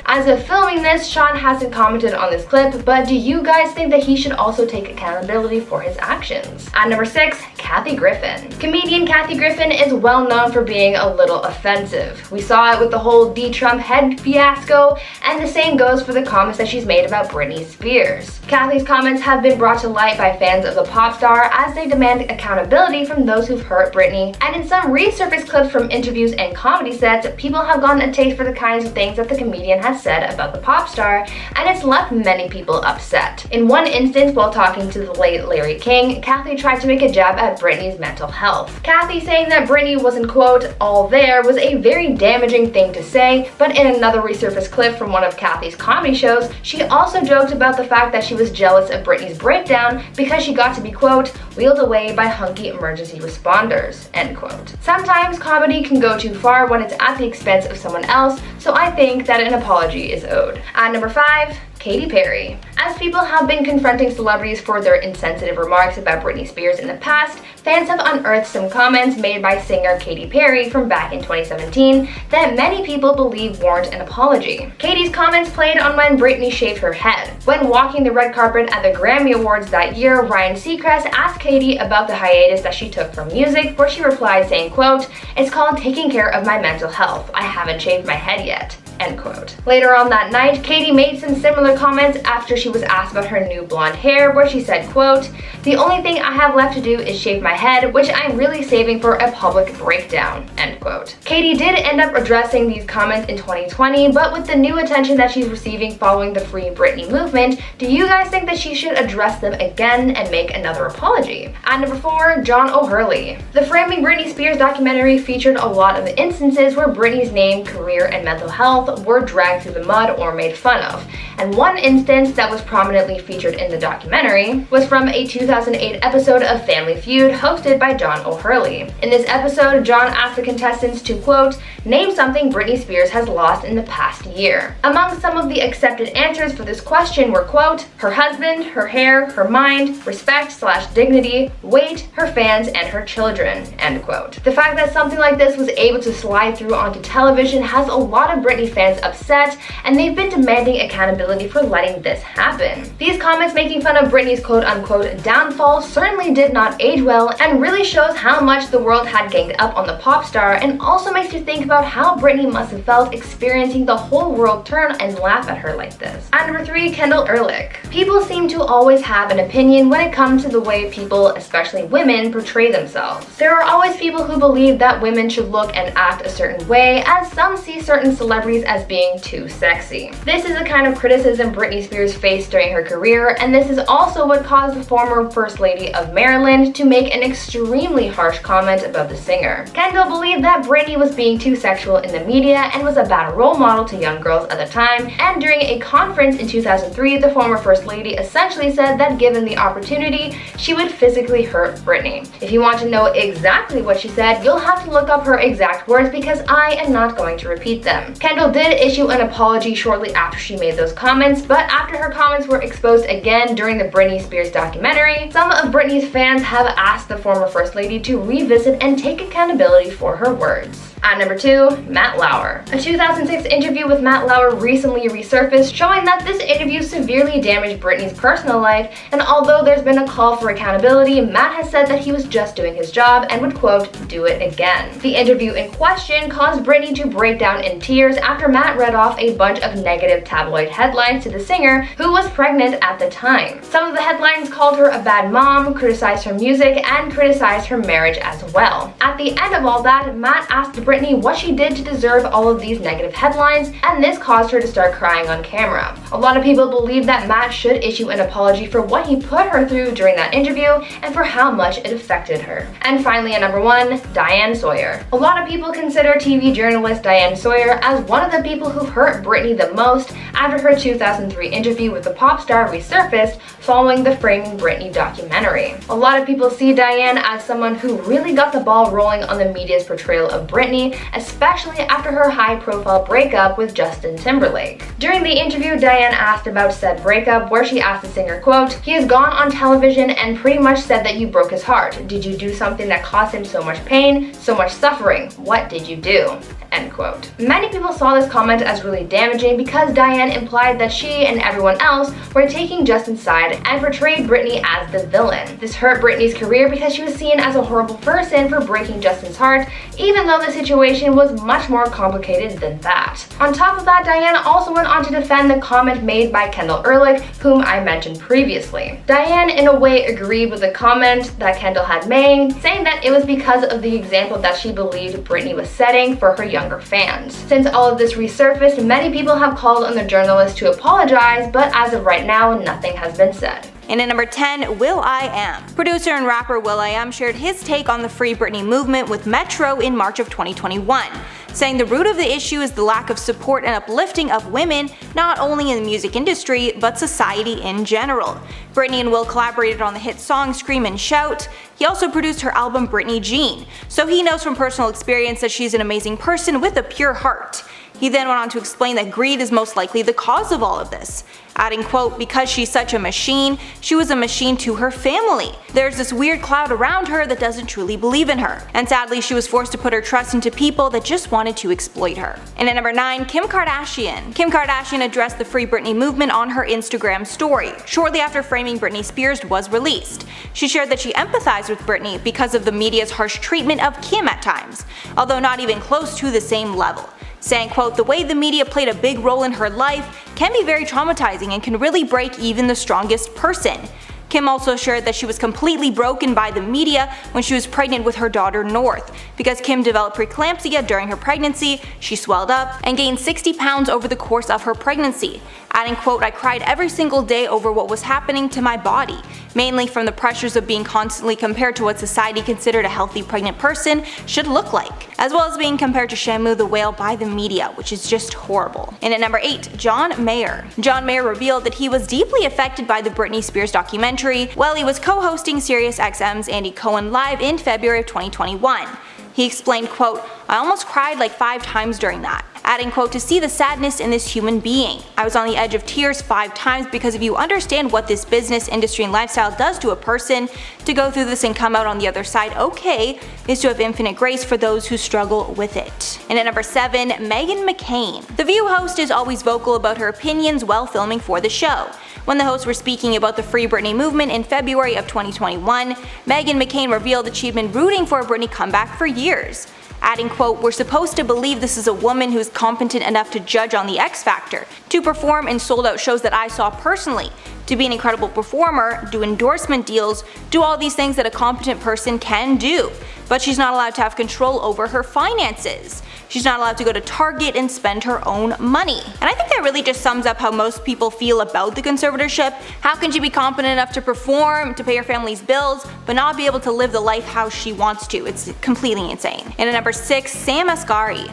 As of filming this, Shawn hasn't commented on this clip, but do you guys think that he should also take accountability for his actions? At number 6, Kathy Griffin. Comedian Kathy Griffin is well known for being a little offensive. We saw it with the whole D-Trump head fiasco, and the same goes for the comments that she's made about Britney Spears. Kathy's comments have been brought to light by fans of the pop star as they demand accountability from those who've hurt Britney, and in some resurfaced clips from interviews and comedy sets, people have gotten a taste for the kinds of things that the comedian has said about the pop star, and it's left many people upset. In one instance, while talking to the late Larry King, Kathy tried to make a jab at Britney's mental health. Kathy saying that Britney wasn't, quote, "all there" was a very damaging thing to say, but in another resurfaced clip from one of Kathy's comedy shows, she also joked about the fact that she was jealous of Britney's breakdown because she got to be, quote, "wheeled away by hunky emergency responders," end quote. Sometimes comedy can go too far when it's at the expense of someone else, so I think that an apology is owed. At number 5, Katy Perry. As people have been confronting celebrities for their insensitive remarks about Britney Spears in the past, fans have unearthed some comments made by singer Katy Perry from back in 2017 that many people believe warrant an apology. Katy's comments played on when Britney shaved her head. When walking the red carpet at the Grammy Awards that year, Ryan Seacrest asked Katy about the hiatus that she took from music, where she replied saying, quote, "it's called taking care of my mental health. I haven't shaved my head yet," end quote. Later on that night, Katie made some similar comments after she was asked about her new blonde hair, where she said, quote, "The only thing I have left to do is shave my head, which I'm really saving for a public breakdown," end quote. Katie did end up addressing these comments in 2020, but with the new attention that she's receiving following the Free Britney movement, do you guys think that she should address them again and make another apology? At number 4, John O'Hurley. The Framing Britney Spears documentary featured a lot of instances where Britney's name, career, and mental health were dragged through the mud or made fun of. And one instance that was prominently featured in the documentary was from a 2008 episode of Family Feud hosted by John O'Hurley. In this episode, John asked the contestants to, quote, "Name something Britney Spears has lost in the past year." Among some of the accepted answers for this question were, quote, her husband, her hair, her mind, respect/dignity, weight, her fans, and her children, end quote. The fact that something like this was able to slide through onto television has a lot of Britney fans upset, and they've been demanding accountability for letting this happen. These comments making fun of Britney's quote-unquote downfall certainly did not age well, and really shows how much the world had ganged up on the pop star, and also makes you think about how Britney must have felt experiencing the whole world turn and laugh at her like this. At number 3, Kendall Ehrlich. People seem to always have an opinion when it comes to the way people, especially women, portray themselves. There are always people who believe that women should look and act a certain way, as some see certain celebrities as being too sexy. This is the kind of criticism Britney Spears faced during her career, and this is also what caused the former First Lady of Maryland to make an extremely harsh comment about the singer. Kendall believed that Britney was being too sexual in the media and was a bad role model to young girls at the time, and during a conference in 2003, the former First Lady essentially said that given the opportunity, she would physically hurt Britney. If you want to know exactly what she said, you'll have to look up her exact words because I am not going to repeat them. Kendall did issue an apology shortly after she made those comments, but after her comments were exposed again during the Britney Spears documentary, some of Britney's fans have asked the former First Lady to revisit and take accountability for her words. At number 2, Matt Lauer. A 2006 interview with Matt Lauer recently resurfaced, showing that this interview severely damaged Britney's personal life, and although there's been a call for accountability, Matt has said that he was just doing his job and would, quote, do it again. The interview in question caused Britney to break down in tears after Matt read off a bunch of negative tabloid headlines to the singer, who was pregnant at the time. Some of the headlines called her a bad mom, criticized her music, and criticized her marriage as well. At the end of all that, Matt asked Britney what she did to deserve all of these negative headlines, and this caused her to start crying on camera. A lot of people believe that Matt should issue an apology for what he put her through during that interview and for how much it affected her. And finally, at number 1, Diane Sawyer. A lot of people consider TV journalist Diane Sawyer as one of the people who hurt Britney the most after her 2003 interview with the pop star resurfaced following the Framing Britney documentary. A lot of people see Diane as someone who really got the ball rolling on the media's portrayal of Britney, especially after her high-profile breakup with Justin Timberlake. During the interview, Diane asked about said breakup, where she asked the singer, quote, "He has gone on television and pretty much said that you broke his heart. Did you do something that caused him so much pain, so much suffering? What did you do?" End quote. Many people saw this comment as really damaging because Diane implied that she and everyone else were taking Justin's side and portrayed Britney as the villain. This hurt Britney's career because she was seen as a horrible person for breaking Justin's heart, even though the situation was much more complicated than that. On top of that, Diane also went on to defend the comment made by Kendall Ehrlich, whom I mentioned previously. Diane in a way agreed with the comment that Kendall had made, saying that it was because of the example that she believed Britney was setting for her younger fans. Since all of this resurfaced, many people have called on the journalist to apologize, but as of right now, nothing has been said. And at number 10, will.i.am. Producer and rapper will.i.am shared his take on the Free Britney movement with Metro in March of 2021, saying the root of the issue is the lack of support and uplifting of women, not only in the music industry, but society in general. Britney and Will collaborated on the hit song Scream and Shout. He also produced her album Britney Jean, so he knows from personal experience that she's an amazing person with a pure heart. He then went on to explain that greed is most likely the cause of all of this, adding, quote, "Because she's such a machine, she was a machine to her family. There's this weird cloud around her that doesn't truly believe in her, and sadly she was forced to put her trust into people that just wanted to exploit her." And at number 9, Kim Kardashian. Kim Kardashian addressed the Free Britney movement on her Instagram story, shortly after Framing Britney Spears was released. She shared that she empathized with Britney because of the media's harsh treatment of Kim at times, although not even close to the same level. saying, quote, "The way the media played a big role in her life can be very traumatizing and can really break even the strongest person." Kim also shared that she was completely broken by the media when she was pregnant with her daughter North. Because Kim developed preeclampsia during her pregnancy, she swelled up and gained 60 pounds over the course of her pregnancy. Adding, quote, "I cried every single day over what was happening to my body, mainly from the pressures of being constantly compared to what society considered a healthy pregnant person should look like, as well as being compared to Shamu the whale by the media, which is just horrible." And at number 8, John Mayer. John Mayer revealed that he was deeply affected by the Britney Spears documentary while he was co-hosting SiriusXM's Andy Cohen Live in February of 2021. He explained, quote, "I almost cried like 5 times during that." Adding, quote, "To see the sadness in this human being. I was on the edge of tears 5 times because if you understand what this business, industry, and lifestyle does to a person, to go through this and come out on the other side okay is to have infinite grace for those who struggle with it." And at number 7, Meghan McCain. The View host is always vocal about her opinions while filming for the show. When the hosts were speaking about the Free Britney movement in February of 2021, Meghan McCain revealed that she'd been rooting for a Britney comeback for years. Adding, quote, "We're supposed to believe this is a woman who's competent enough to judge on the X Factor, to perform in sold-out shows that I saw personally, to be an incredible performer, do endorsement deals, do all these things that a competent person can do. But she's not allowed to have control over her finances. She's not allowed to go to Target and spend her own money." And I think that really just sums up how most people feel about the conservatorship. How can she be competent enough to perform, to pay her family's bills, but not be able to live the life how she wants to? It's completely insane. And at number 6, Sam Asghari.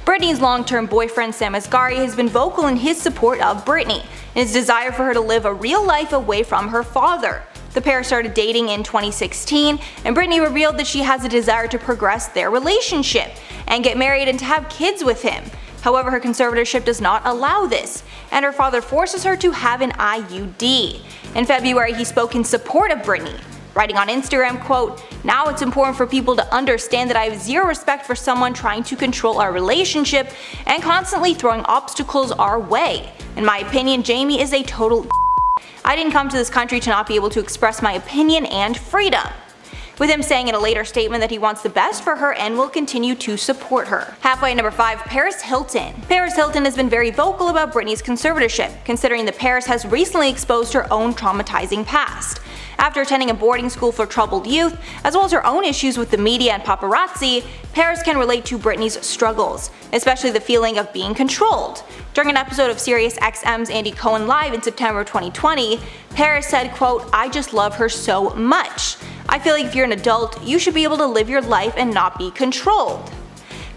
Britney's long-term boyfriend Sam Asghari has been vocal in his support of Britney and his desire for her to live a real life away from her father. The pair started dating in 2016, and Britney revealed that she has a desire to progress their relationship and get married and to have kids with him. However, her conservatorship does not allow this, and her father forces her to have an IUD. In February, he spoke in support of Britney, writing on Instagram, quote, "Now it's important for people to understand that I have zero respect for someone trying to control our relationship and constantly throwing obstacles our way. In my opinion, Jamie is a total I didn't come to this country to not be able to express my opinion and freedom." With him saying in a later statement that he wants the best for her and will continue to support her. Halfway at number 5, Paris Hilton. Paris Hilton has been very vocal about Britney's conservatorship, considering that Paris has recently exposed her own traumatizing past. After attending a boarding school for troubled youth, as well as her own issues with the media and paparazzi, Paris can relate to Britney's struggles, especially the feeling of being controlled. During an episode of SiriusXM's Andy Cohen Live in September 2020, Paris said, quote, "I just love her so much. I feel like if you're an adult, you should be able to live your life and not be controlled."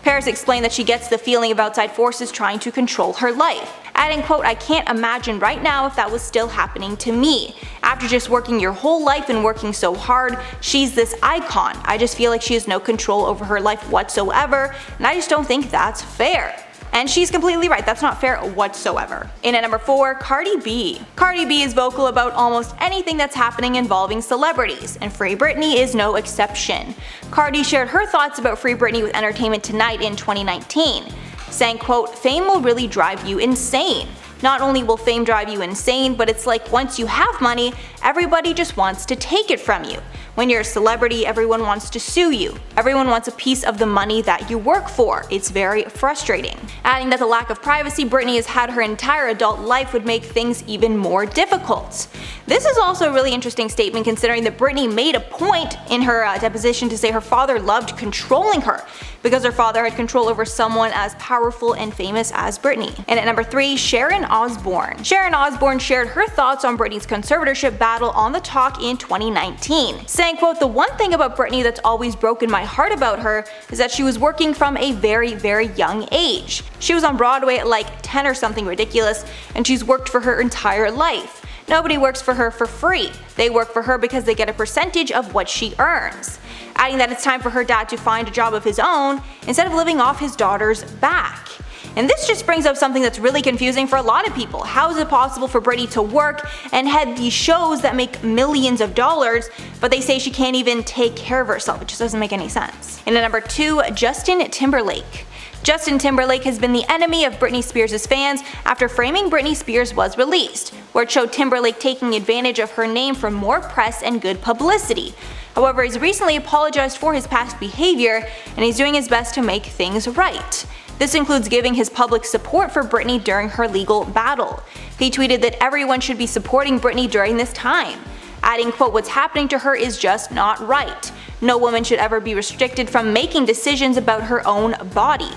Paris explained that she gets the feeling of outside forces trying to control her life, adding, quote, "I can't imagine right now if that was still happening to me. After just working your whole life and working so hard, she's this icon. I just feel like she has no control over her life whatsoever, and I just don't think that's fair." And she's completely right, that's not fair whatsoever. In at number 4, Cardi B. Cardi B is vocal about almost anything that's happening involving celebrities, and Free Britney is no exception. Cardi shared her thoughts about Free Britney with Entertainment Tonight in 2019, saying, quote, "Fame will really drive you insane. Not only will fame drive you insane, but it's like once you have money, everybody just wants to take it from you. When you're a celebrity, everyone wants to sue you. Everyone wants a piece of the money that you work for. It's very frustrating." Adding that the lack of privacy Britney has had her entire adult life would make things even more difficult. This is also a really interesting statement considering that Britney made a point in her deposition to say her father loved controlling her because her father had control over someone as powerful and famous as Britney. And at number 3, Sharon Osbourne. Sharon Osbourne shared her thoughts on Britney's conservatorship battle on The Talk in 2019, saying, quote, "The one thing about Britney that's always broken my heart about her is that she was working from a very, very young age. She was on Broadway at like 10 or something ridiculous, and she's worked for her entire life. Nobody works for her for free. They work for her because they get a percentage of what she earns." Adding that it's time for her dad to find a job of his own instead of living off his daughter's back. And this just brings up something that's really confusing for a lot of people. How is it possible for Britney to work and head these shows that make millions of dollars, but they say she can't even take care of herself? It just doesn't make any sense. And at number 2, Justin Timberlake. Justin Timberlake has been the enemy of Britney Spears' fans after Framing Britney Spears was released, where it showed Timberlake taking advantage of her name for more press and good publicity. However, he's recently apologized for his past behavior, and he's doing his best to make things right. This includes giving his public support for Britney during her legal battle. He tweeted that everyone should be supporting Britney during this time, adding, quote, "What's happening to her is just not right. No woman should ever be restricted from making decisions about her own body."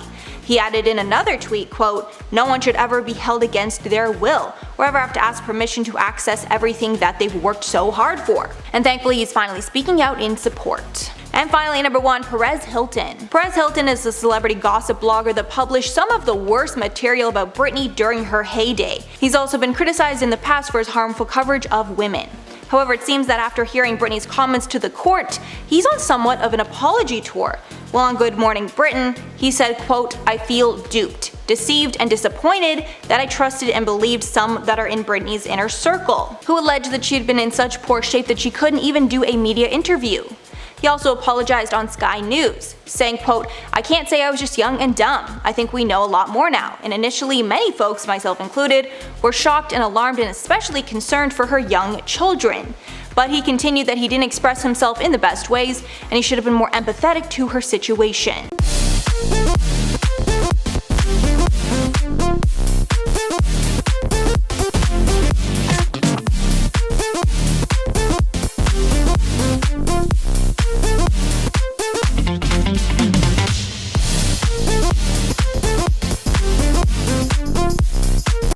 He added in another tweet, quote, "No one should ever be held against their will, or ever have to ask permission to access everything that they've worked so hard for." And thankfully he's finally speaking out in support. And finally, number 1, Perez Hilton. Perez Hilton is a celebrity gossip blogger that published some of the worst material about Britney during her heyday. He's also been criticized in the past for his harmful coverage of women. However, it seems that after hearing Britney's comments to the court, he's on somewhat of an apology tour. While on Good Morning Britain, he said, quote, "I feel duped, deceived, and disappointed that I trusted and believed some that are in Britney's inner circle, who alleged that she had been in such poor shape that she couldn't even do a media interview." He also apologized on Sky News, saying, quote, "I can't say I was just young and dumb. I think we know a lot more now, and initially many folks, myself included, were shocked and alarmed and especially concerned for her young children." But he continued that he didn't express himself in the best ways, and he should have been more empathetic to her situation.